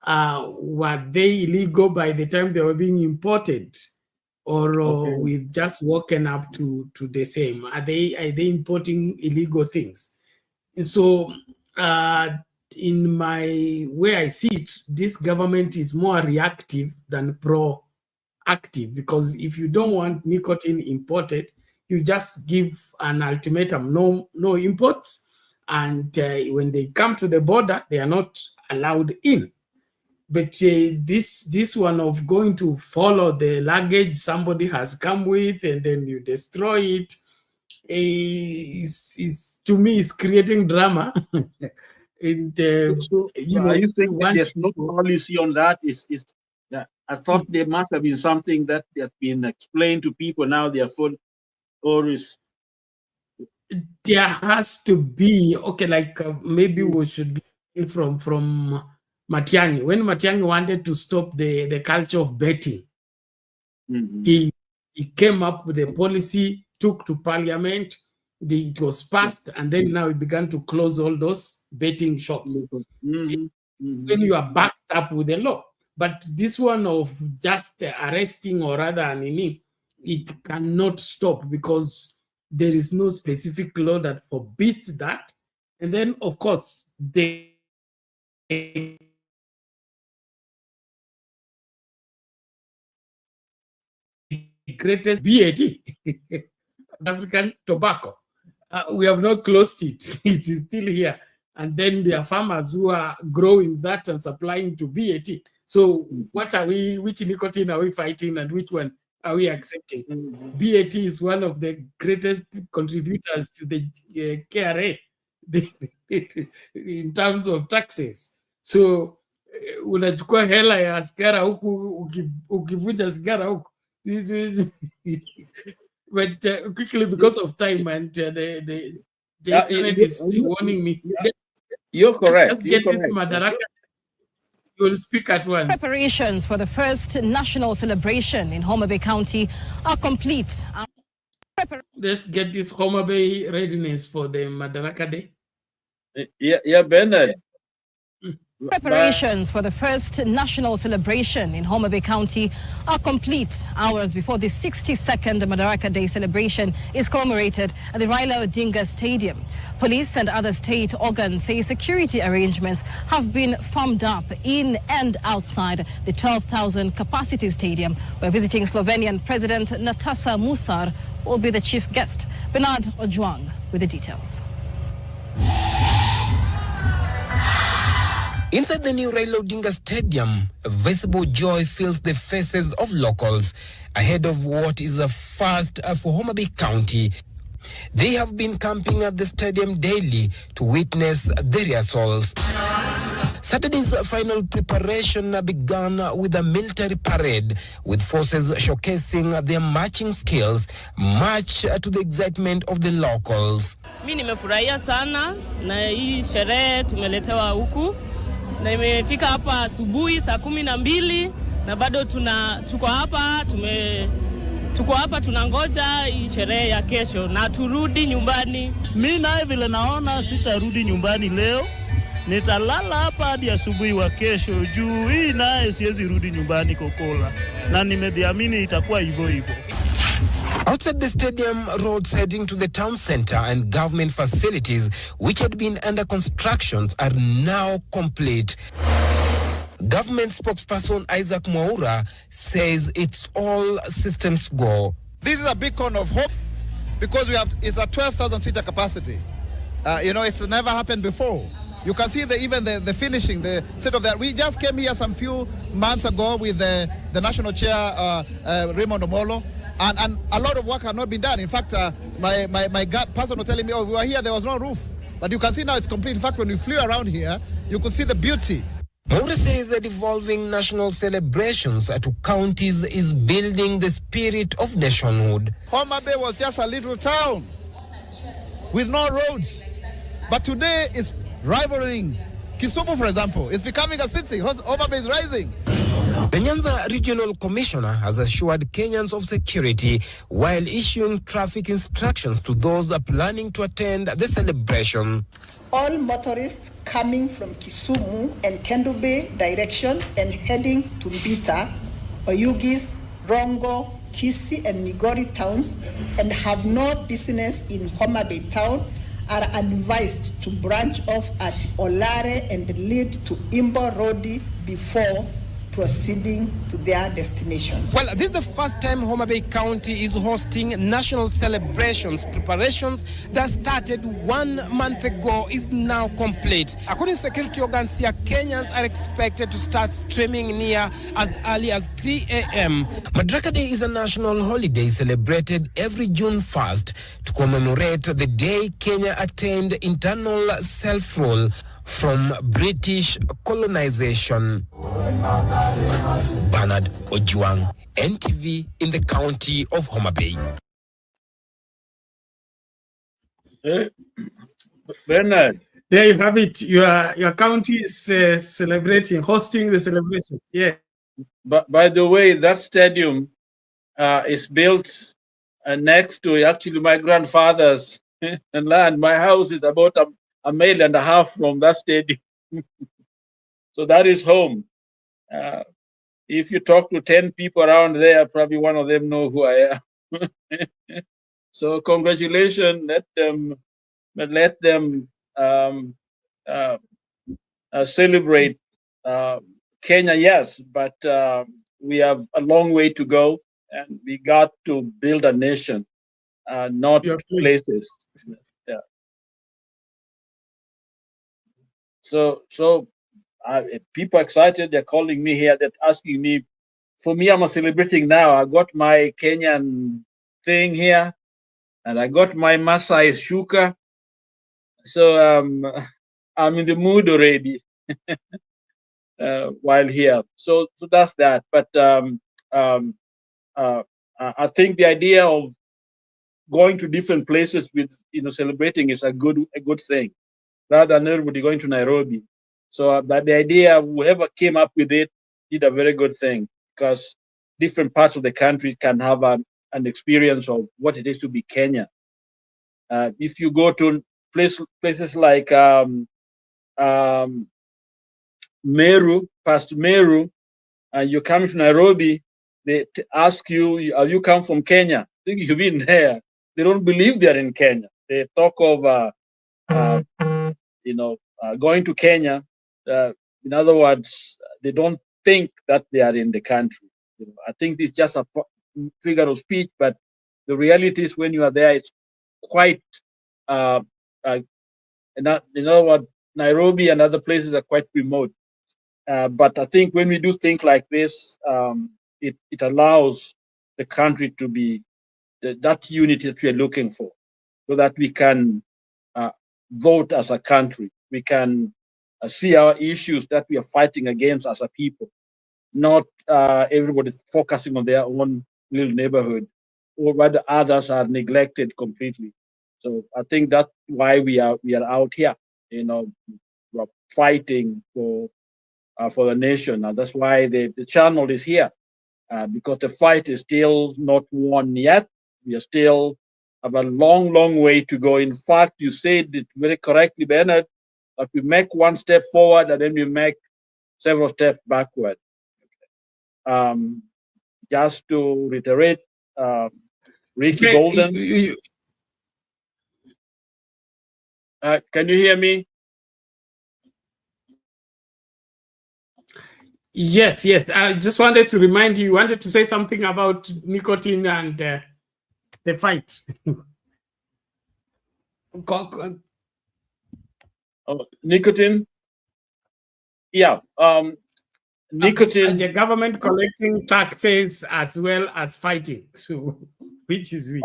Were they illegal by the time they were being imported, or we've just woken up to the same? Are they importing illegal things? So in my way I see it, this government is more reactive than proactive, because if you don't want nicotine imported, you just give an ultimatum, no imports, and when they come to the border, they are not allowed in. But this one of going to follow the luggage somebody has come with and then you destroy it, is to me is creating drama. And are you saying that there's no policy on that? I thought there must have been something that has been explained to people. Now they are full, or is there has to be, okay, like maybe we should get from Matiang'i. When Matiang'i wanted to stop the culture of betting, he came up with a policy, took to parliament, it was passed, and then now he began to close all those betting shops. When you are backed up with the law. But this one of just arresting, or rather, it cannot stop, because there is no specific law that forbids that. And then, of course, the greatest BAT, African tobacco. We have not closed it. It is still here. And then there are farmers who are growing that and supplying to BAT. So what are which nicotine are we fighting, and which one are we accepting? BAT is one of the greatest contributors to the KRA in terms of taxes. So unachukua hela ya sigara huku ukivuja sigara huku. But quickly, because of time, and the internet is warning me. You're correct. Let's get this Madaraka. You will speak at once. Preparations for the first national celebration in Homa Bay County are complete. Let's get this Homa Bay readiness for the Madaraka Day. Yeah, Bernard. Preparations for the first national celebration in Homa Bay County are complete hours before the 62nd Madaraka Day celebration is commemorated at the Raila Odinga Stadium. Police and other state organs say security arrangements have been firmed up in and outside the 12,000 capacity stadium, where visiting Slovenian President Nataša Musar will be the chief guest. Bernard Ojwang with the details. Inside the new Raila Odinga Stadium, visible joy fills the faces of locals ahead of what is a first for Homa Bay County. They have been camping at the stadium daily to witness the rehearsals. Saturday's final preparation began with a military parade, with forces showcasing their marching skills, much to the excitement of the locals. Mimi nimefurahia sana na hii sherehe tumeletewa huku. Na imefika hapa asubuhi saa 12 na bado tuko hapa tunangoja hii sherehe ya kesho na turudi nyumbani. Mimi naye vile naona sitarudi nyumbani leo. Nitalala hapa hadi asubuhi wa kesho juu hii naye siwezi rudi nyumbani Kokola. Na nimeamini itakuwa hivyo hivyo. Outside the stadium, roads heading to the town center and government facilities which had been under construction are now complete. Government spokesperson Isaac Mwaura says it's all systems go. This is a beacon of hope because it's a 12,000 seater capacity. It's never happened before. You can see even the finishing, the state of that. We just came here some few months ago with the national chair, Raymond Omolo, and a lot of work had not been done. In fact, my person was telling me, we were here, there was no roof. But you can see now it's complete. In fact, when we flew around here, you could see the beauty. Mwaura says that evolving national celebrations to counties is building the spirit of nationhood. Homa Bay was just a little town with no roads. But today it's rivaling Kisumu, for example. It's becoming a city. Homa Bay is rising. The Nyanza Regional Commissioner has assured Kenyans of security while issuing traffic instructions to those planning to attend the celebration. All motorists coming from Kisumu and Kendu Bay direction and heading to Mbita, Oyugis, Rongo, Kisii and Migori towns and have no business in Homa Bay town are advised to branch off at Olare and lead to Imbo Road before proceeding to their destinations. Well, this is the first time Homa Bay County is hosting national celebrations. Preparations that started 1 month ago is now complete. According to security organs here, Kenyans are expected to start streaming near as early as 3 a.m. Madaraka Day is a national holiday celebrated every June 1st to commemorate the day Kenya attained internal self-rule from British colonization. Bernard Ojwang, NTV in the county of Homa Bay. Bernard. There you have it. Your county is hosting the celebration. Yeah. But by the way, that stadium is built next to actually my grandfather's land. My house is about a mile and a half from that stadium. So that is home. If you talk to 10 people around there, probably one of them know who I am. So congratulations. Let them celebrate Kenya, yes, but we have a long way to go, and we got to build a nation, not places. Yeah. So people excited. They're calling me here. They're asking me. For me, I'm celebrating now. I got my Kenyan thing here, and I got my Masai shuka. So I'm in the mood already while here. So that's that. But I think the idea of going to different places with celebrating is a good thing, rather than everybody going to Nairobi. So that the idea, whoever came up with it, did a very good thing, because different parts of the country can have an experience of what it is to be Kenya. If you go to places like Meru, past Meru, and you come to Nairobi, they ask you, "Have you come from Kenya?" I think you've been there. They don't believe they're in Kenya. They talk of going to Kenya. In other words, they don't think that they are in the country. I think it's just a figure of speech, but the reality is when you are there, it's quite, in other words, Nairobi and other places are quite remote. But I think when we do things like this, it allows the country to be that unity that we are looking for, so that we can vote as a country. We can see our issues that we are fighting against as a people, not everybody's focusing on their own little neighborhood, or whether others are neglected completely. So I think that's why we are out here, we're fighting for the nation, and that's why the channel is here, because the fight is still not won yet. We are still have a long, long way to go. In fact, you said it very correctly, Bernard, that we make one step forward and then we make several steps backward. Just to reiterate, Ricky Golden. Can you hear me? Yes. I just wanted to remind you wanted to say something about nicotine and the fight. Nicotine? Yeah. Nicotine. And the government collecting taxes as well as fighting. So, which is which?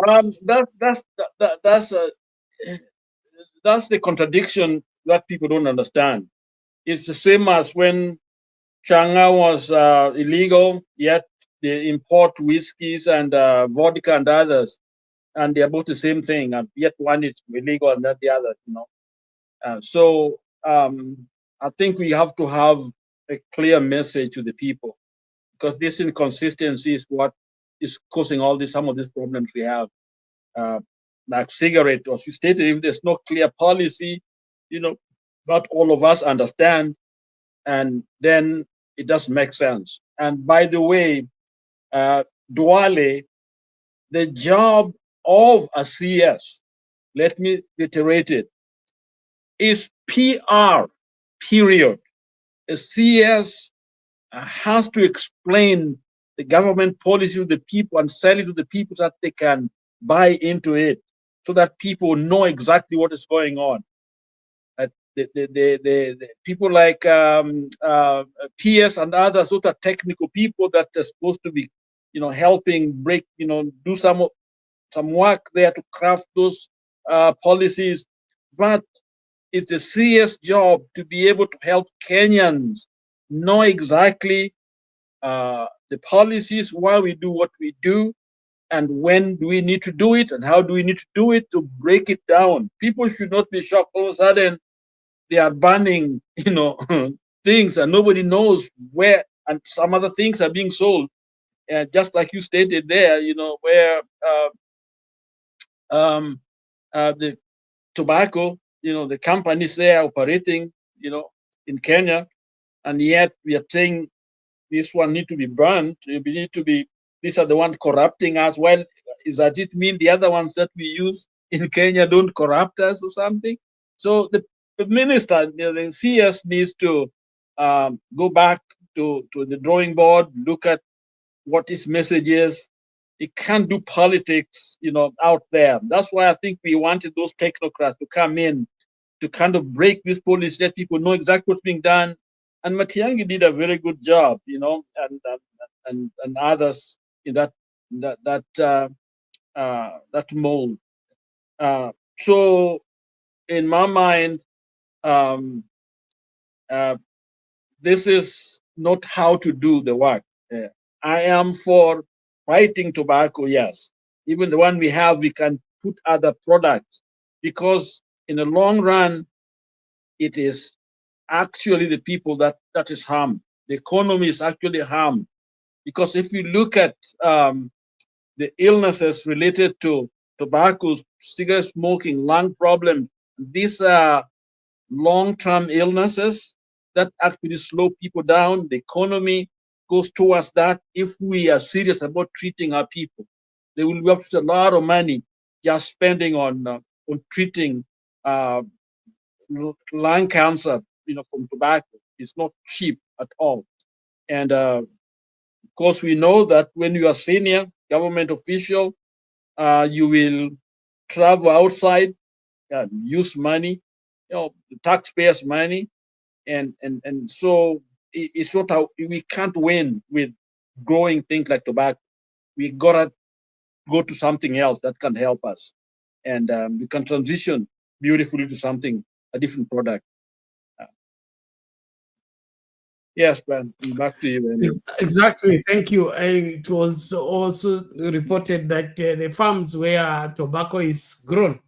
That's the contradiction that people don't understand. It's the same as when Changa was illegal, yet they import whiskeys and vodka and others, and they're both the same thing, and yet one is illegal and not the other, So I think we have to have a clear message to the people, because this inconsistency is what is causing some of these problems we have. Like cigarette, as you stated, if there's no clear policy, not all of us understand, and then it doesn't make sense. And by the way, Duale, the job of a CS, let me reiterate it, is PR, period. A CS has to explain the government policy to the people and sell it to the people so that they can buy into it, so that people know exactly what is going on. The people like PS and others, those are technical people that are supposed to be, helping break, do some work there to craft those policies. But it's the CS job to be able to help Kenyans know exactly the policies, why we do what we do, and when do we need to do it, and how do we need to do it to break it down. People should not be shocked all of a sudden they are banning, things, and nobody knows where, and some other things are being sold. Just like you stated there, where the tobacco, the companies there operating, in Kenya, and yet we are saying this one need to be banned. These are the ones corrupting us. Well, does it mean the other ones that we use in Kenya don't corrupt us or something? So the minister, the CS needs to go back to the drawing board, look at what his message is. He can't do politics, out there. That's why I think we wanted those technocrats to come in to kind of break this policy, let people know exactly what's being done. And Matiang'i did a very good job, and others in that mold. So in my mind, this is not how to do the work. I am for fighting tobacco, yes. Even the one we have, we can put other products, because in the long run, it is actually the people that is harmed. The economy is actually harmed, because if you look at the illnesses related to tobacco, cigarette smoking, lung problems, these are long-term illnesses that actually slow people down. The economy goes towards that. If we are serious about treating our people, they will be up to a lot of money just spending on treating lung cancer, from tobacco. It's not cheap at all. And of course, we know that when you are senior government official, you will travel outside, use money, the taxpayers' money, and so it's not how we can't win with growing things like tobacco. We gotta go to something else that can help us, and we can transition beautifully to something, a different product. Yes, Ben, back to you. Anyway. Exactly. Thank you. It was also reported that the farms where tobacco is grown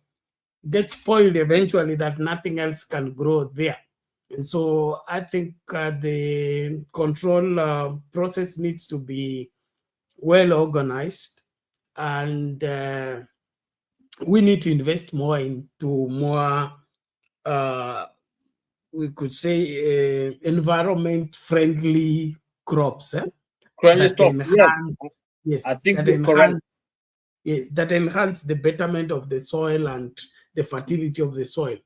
get spoiled eventually, that nothing else can grow there. And so I think the control process needs to be well organized, and we need to invest more into more we could say environment-friendly crops that enhance, yes, I think you're correct. That enhance the betterment of the soil and the fertility of the soil,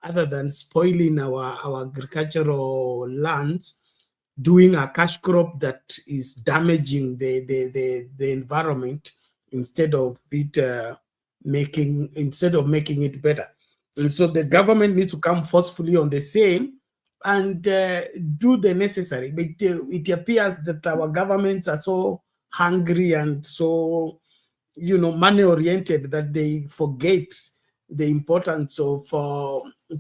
other than spoiling our agricultural lands, doing a cash crop that is damaging the environment instead of making it better. And so the government needs to come forcefully on the scene and do the necessary. But it appears that our governments are so hungry and so, money oriented that they forget the importance of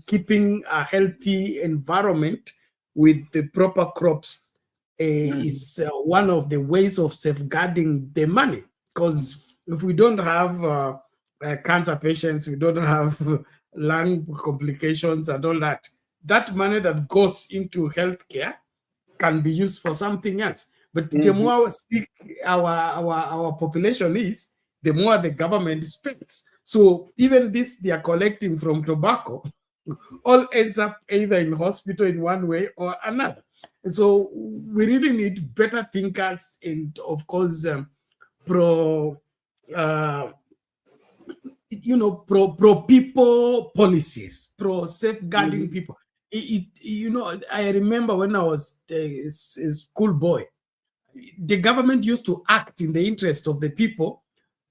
keeping a healthy environment with the proper crops. Is one of the ways of safeguarding the money. Because if we don't have cancer patients, we don't have lung complications and all that, that money that goes into healthcare can be used for something else. But the more sick our population is, the more the government spends. So even this they are collecting from tobacco all ends up either in hospital in one way or another. So we really need better thinkers and, of course, pro people policies, pro safeguarding people. I remember when I was a school boy, the government used to act in the interest of the people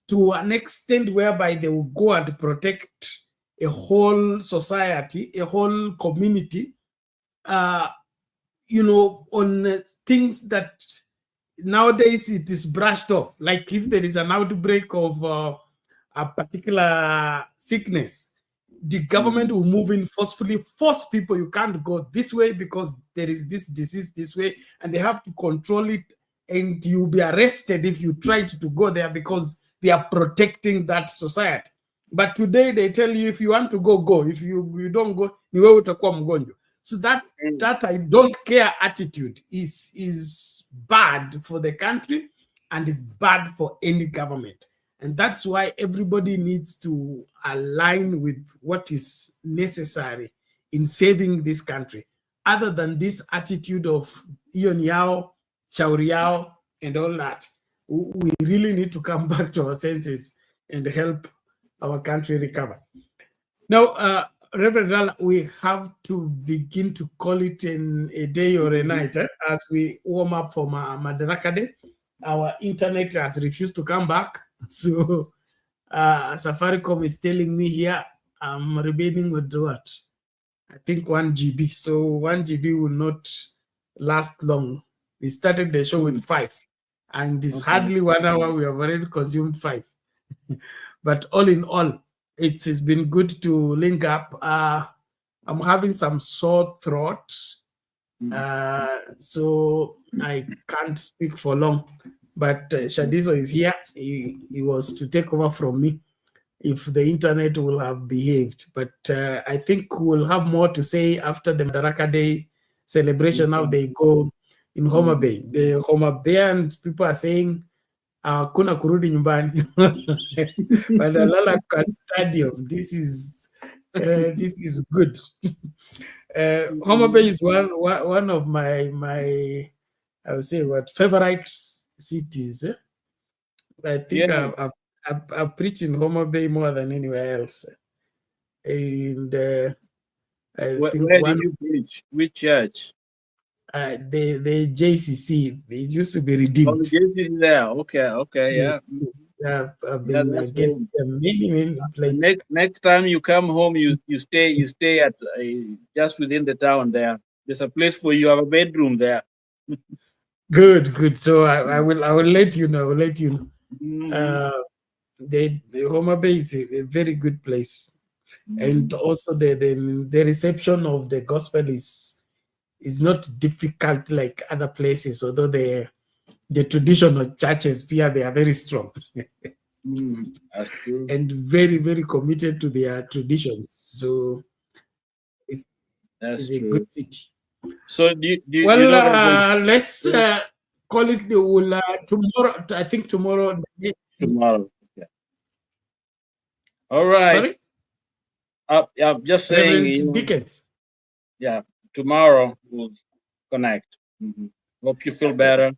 to an extent whereby they would go and protect a whole society, a whole community, on things that nowadays it is brushed off. Like if there is an outbreak of a particular sickness, the government will move in forcefully, force people, you can't go this way because there is this disease this way, and they have to control it, and you'll be arrested if you try to go there because they are protecting that society. But today they tell you if you want to go, go. If you don't go, so that I don't care attitude is bad for the country and is bad for any government. And that's why everybody needs to align with what is necessary in saving this country, other than this attitude of iyon yao, shauri yao, and all that. We really need to come back to our senses and help our country recover. Now, Reverend Dala, we have to begin to call it a day or a night as we warm up for Madaraka Day. Our internet has refused to come back. So Safaricom is telling me here I'm remaining with what? I think 1 GB. So 1 GB will not last long. We started the show with 5. And it's hardly 1 hour. We have already consumed 5. But all in all, it's been good to link up. I'm having some sore throat. So I can't speak for long. But Shadiso is here. He was to take over from me if the internet will have behaved. But I think we'll have more to say after the Madaraka Day celebration. How they go in Homa Bay. The Homa Bay people are saying, kuna kurudi nyumbani. But the Lalaka Stadium, this is good. Homa Bay is one of my I would say favorite cities. I think I've preached in Homa Bay more than anywhere else. And I think where did you preach? Which church? The JCC. It used to be Oh, redeemed. the JCC is there. Okay, yeah. Yes, I've Yeah, been that's guest home. many places. Next time you come home, you stay at just within the town there. There's a place for you. Have a bedroom there. Good. So I will let you know. I will let you know. Mhm. The Homa Bay is a very good place, and also the reception of the gospel is not difficult like other places. Although the traditional churches here, they are very strong That's true. and very committed to their traditions. So it's a true. good city. So do you Well, know let's call it tomorrow. I think tomorrow. tomorrow? Yeah. All right. Sorry, I'm just saying. Reverend Dickens. Yeah, tomorrow we'll connect. Hope you feel better.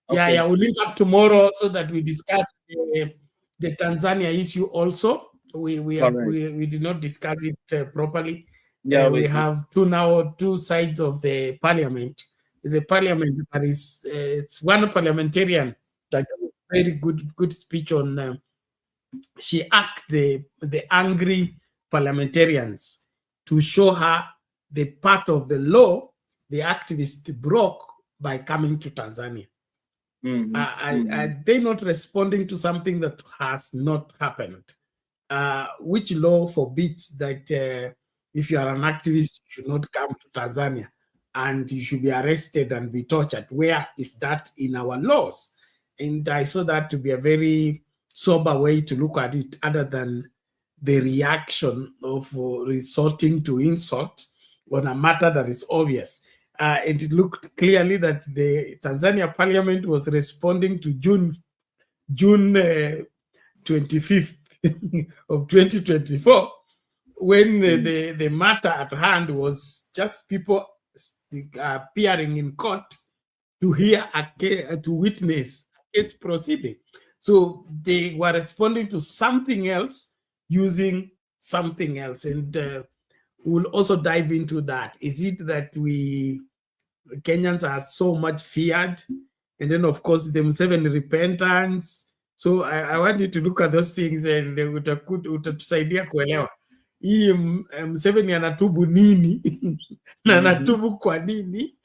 Yeah, we'll link up tomorrow so that we discuss the Tanzania issue also. We did not discuss it properly. Yeah, we have two sides of the parliament. There's a parliament that is it's one parliamentarian that very good speech on. She asked the angry parliamentarians to show her the part of the law the activists broke by coming to Tanzania. Are they not responding to something that has not happened? Which law forbids that if you are an activist, you should not come to Tanzania and you should be arrested and be tortured? Where is that in our laws? And I saw that to be a very sober way to look at it, other than the reaction of resorting to insult on a matter that is obvious. And it looked clearly that the Tanzania parliament was responding to June 25th of 2024, when the matter at hand was just people appearing in court to hear to witness a case proceeding. So they were responding to something else using something else, and we'll also dive into that. Is it that Kenyans are so much feared? And then, of course, the Museveni repentance. So I want you to look at those things and utatusaidia kuelewa hii Museveni anatubu nini na anatubu kwa nini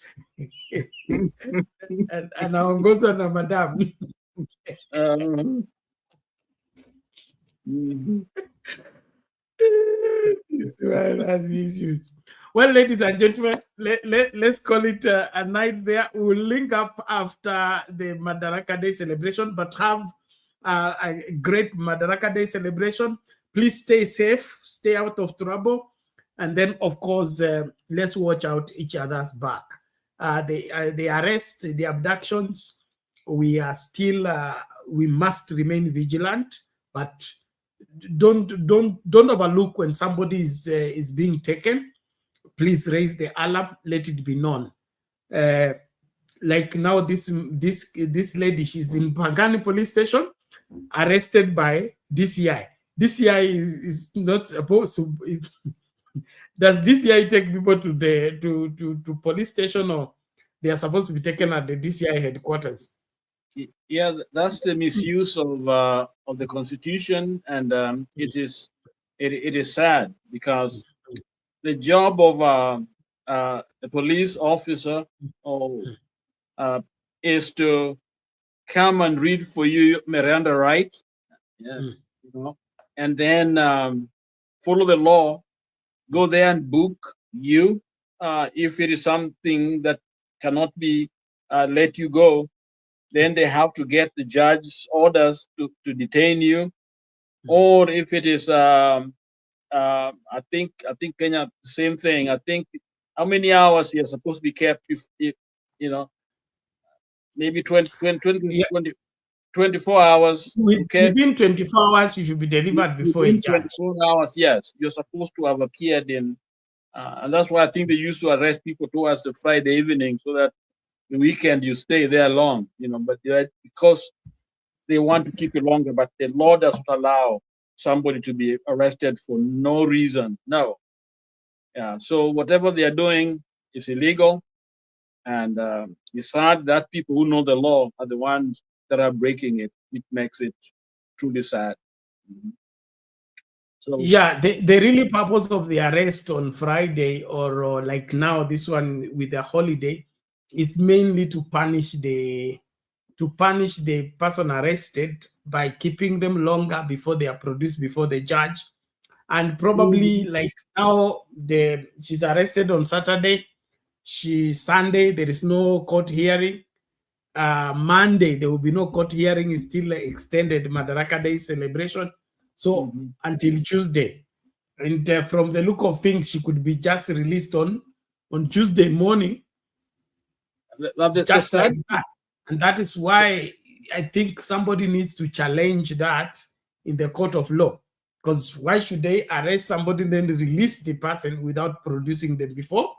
anaongozwa na madamu. Issues. Well, ladies and gentlemen, let's call it a night there. We'll link up after the Madaraka Day celebration, but have a great Madaraka Day celebration. Please stay safe, stay out of trouble, and then, of course, let's watch out each other's back. The arrests, the abductions, we are still, we must remain vigilant, but don't overlook when somebody is being taken. Please raise the alarm, let it be known. Like now, this lady, she's in Pangani police station, arrested by DCI. DCI is not supposed to. Does DCI take people to the police station, or they are supposed to be taken at the DCI headquarters? Yeah, that's the misuse of the Constitution, and it is sad, because the job of a police officer is to come and read for you Miranda right, and then follow the law, go there and book you if it is something that cannot be let you go. Then they have to get the judge's orders to detain you, or if it is I think Kenya, same thing. I think how many hours you're supposed to be kept, if maybe 24 hours. Within 24 hours, you should be delivered before a judge. 24 hours, yes. You're supposed to have appeared in, and that's why I think they used to arrest people towards the Friday evening, so that the weekend you stay there long, but because they want to keep you longer, but the law does not allow somebody to be arrested for no reason. No. Yeah. So whatever they are doing is illegal, and it's sad that people who know the law are the ones that are breaking it, which makes it truly sad. So yeah, the really purpose of the arrest on Friday, or like now this one with the holiday, is mainly to punish the person arrested by keeping them longer before they are produced before the judge. And probably like now she's arrested on Saturday, Sunday there is no court hearing. Monday there will be no court hearing, is still extended Madaraka Day celebration. So until Tuesday. And from the look of things, she could be just released on Tuesday morning. Just like that. And that is why I think somebody needs to challenge that in the court of law. Because why should they arrest somebody and then release the person without producing them before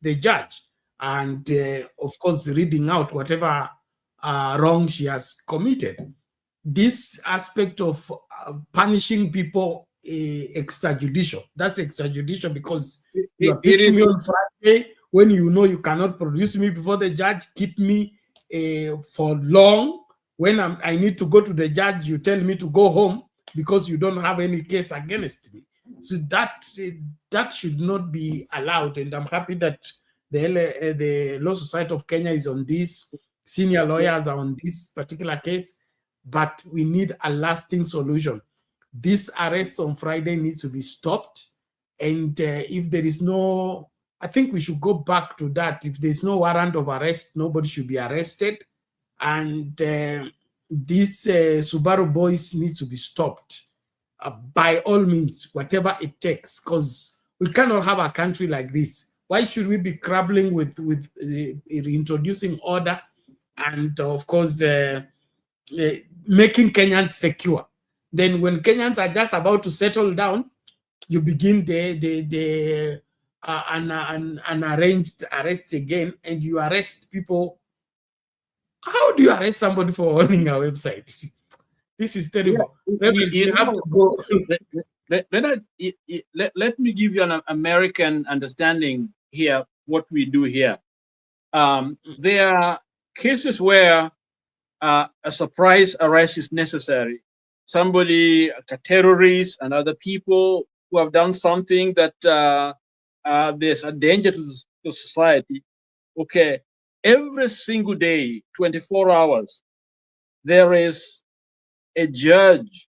the judge? And of course, reading out whatever wrong she has committed. This aspect of punishing people extrajudicial, that's extrajudicial, because you are picking me on Friday when you know you cannot produce me before the judge, keep me for long. When I need to go to the judge, you tell me to go home because you don't have any case against me. So that should not be allowed. And I'm happy that the Law Society of Kenya is on this. Senior lawyers are on this particular case, but we need a lasting solution. This arrest on Friday needs to be stopped. And if there is no, I think we should go back to that. If there's no warrant of arrest, nobody should be arrested. And this Subaru boys needs to be stopped by all means, whatever it takes, because we cannot have a country like this. Why should we be grappling with introducing order and, of course, making Kenyans secure? Then when Kenyans are just about to settle down, you begin an arranged arrest again, and you arrest people. How do you arrest somebody for owning a website? This is terrible. Let me give you an American understanding here, what we do here. There are cases where a surprise arrest is necessary. Somebody, a terrorist, and other people who have done something that there's a danger to society. Okay, every single day, 24 hours, there is a judge,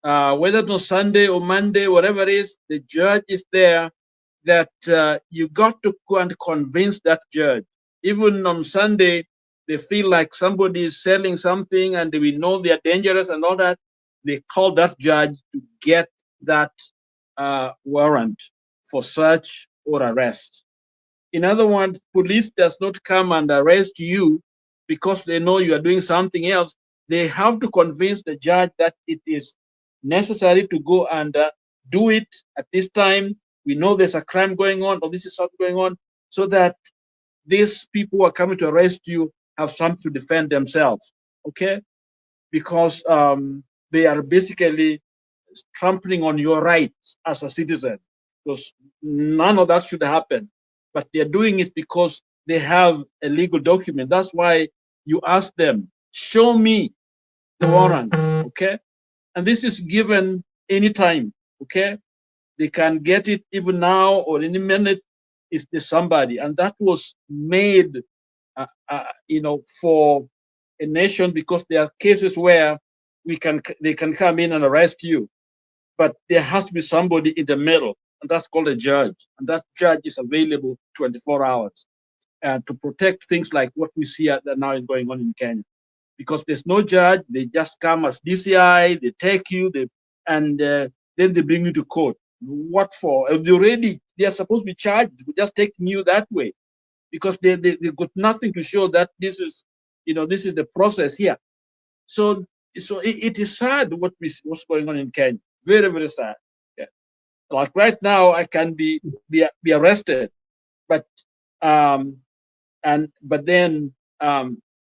whether it's on Sunday or Monday, whatever it is, the judge is there that you got to go and convince that judge. Even on Sunday, they feel like somebody is selling something and we know they are dangerous and all that. They call that judge to get that warrant for search or arrest. In other words, police does not come and arrest you because they know you are doing something else. They have to convince the judge that it is necessary to go and do it at this time. We know there's a crime going on, or this is something going on, so that these people who are coming to arrest you have something to defend themselves, okay? Because they are basically trampling on your rights as a citizen, because none of that should happen. But they're doing it because they have a legal document. That's why you ask them, show me the warrant, okay? And this is given anytime, okay? They can get it even now or any minute. Is there somebody? And that was made, for a nation, because there are cases where they can come in and arrest you, but there has to be somebody in the middle, and that's called a judge. And that judge is available 24 hours to protect things like what we see that now is going on in Kenya. Because there's no judge, they just come as DCI, they take you, and then they bring you to court. What for? They are supposed to be charged with just taking you that way, because they got nothing to show that this is the process here. So it is sad what's going on in Kenya. Very, very sad. Yeah. Like right now, I can be arrested, but then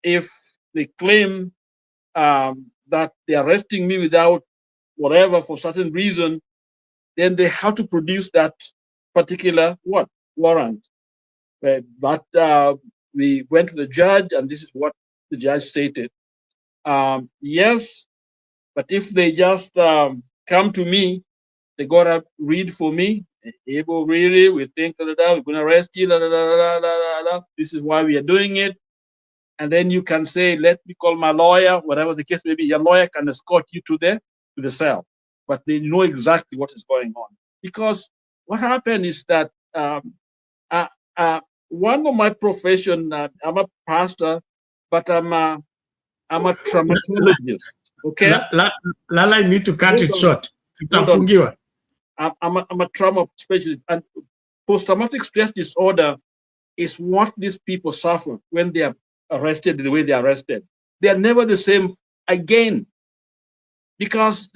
if they claim that they're arresting me without whatever for certain reason, then they have to produce that particular warrant. But we went to the judge, and this is what the judge stated. Yes, but if they just come to me, they gotta read for me. Able, really, we think we're gonna arrest you. This is why we are doing it. And then you can say, let me call my lawyer, whatever the case may be. Your lawyer can escort you to the cell, but they know exactly what is going on. Because what happened is that one of my profession, I'm a pastor, but I'm a traumatologist. Okay, Lala, I need to cut it short. I'm a trauma specialist, and post-traumatic stress disorder is what these people suffer when they are arrested the way they are arrested. They are never the same again, because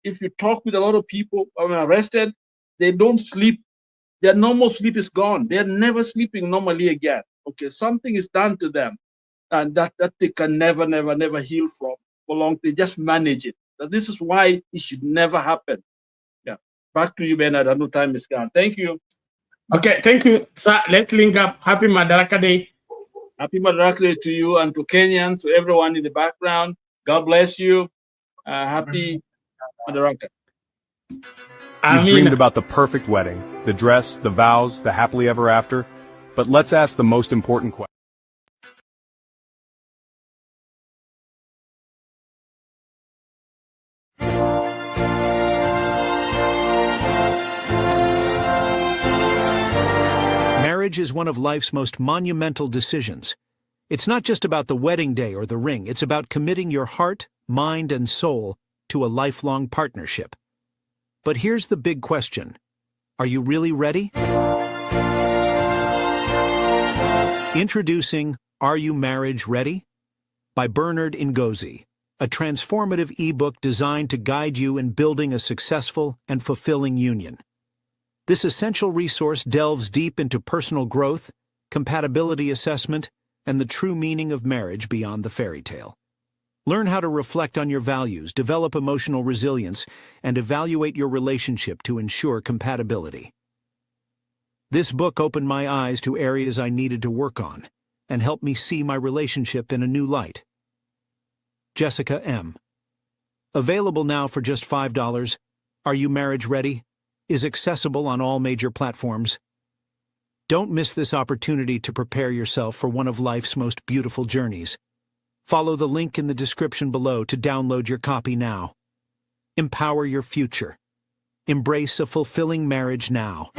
if you talk with a lot of people when arrested, they don't sleep. Their normal sleep is gone. They are never sleeping normally again. Okay, something is done to them, and that they can never heal from for long. They just manage it. This is why it should never happen. Yeah. Back to you, Bernard. I know time is gone. Thank you. Okay, thank you, sir. Let's link up. Happy Madaraka Day. Happy Madaraka Day to you and to Kenyans, to everyone in the background. God bless you. Happy Madaraka. You've dreamed about the perfect wedding, the dress, the vows, the happily ever after. But let's ask the most important question. Marriage is one of life's most monumental decisions. It's not just about the wedding day or the ring. It's about committing your heart, mind, and soul to a lifelong partnership. But here's the big question. Are you really ready? Introducing Are You Marriage Ready? By Bernard Ngozi, a transformative ebook designed to guide you in building a successful and fulfilling union. This essential resource delves deep into personal growth, compatibility assessment, and the true meaning of marriage beyond the fairy tale. Learn how to reflect on your values, develop emotional resilience, and evaluate your relationship to ensure compatibility. This book opened my eyes to areas I needed to work on and helped me see my relationship in a new light. Jessica M. Available now for just $5, Are You Marriage Ready? Is accessible on all major platforms. Don't miss this opportunity to prepare yourself for one of life's most beautiful journeys. Follow the link in the description below to download your copy now. Empower your future. Embrace a fulfilling marriage now.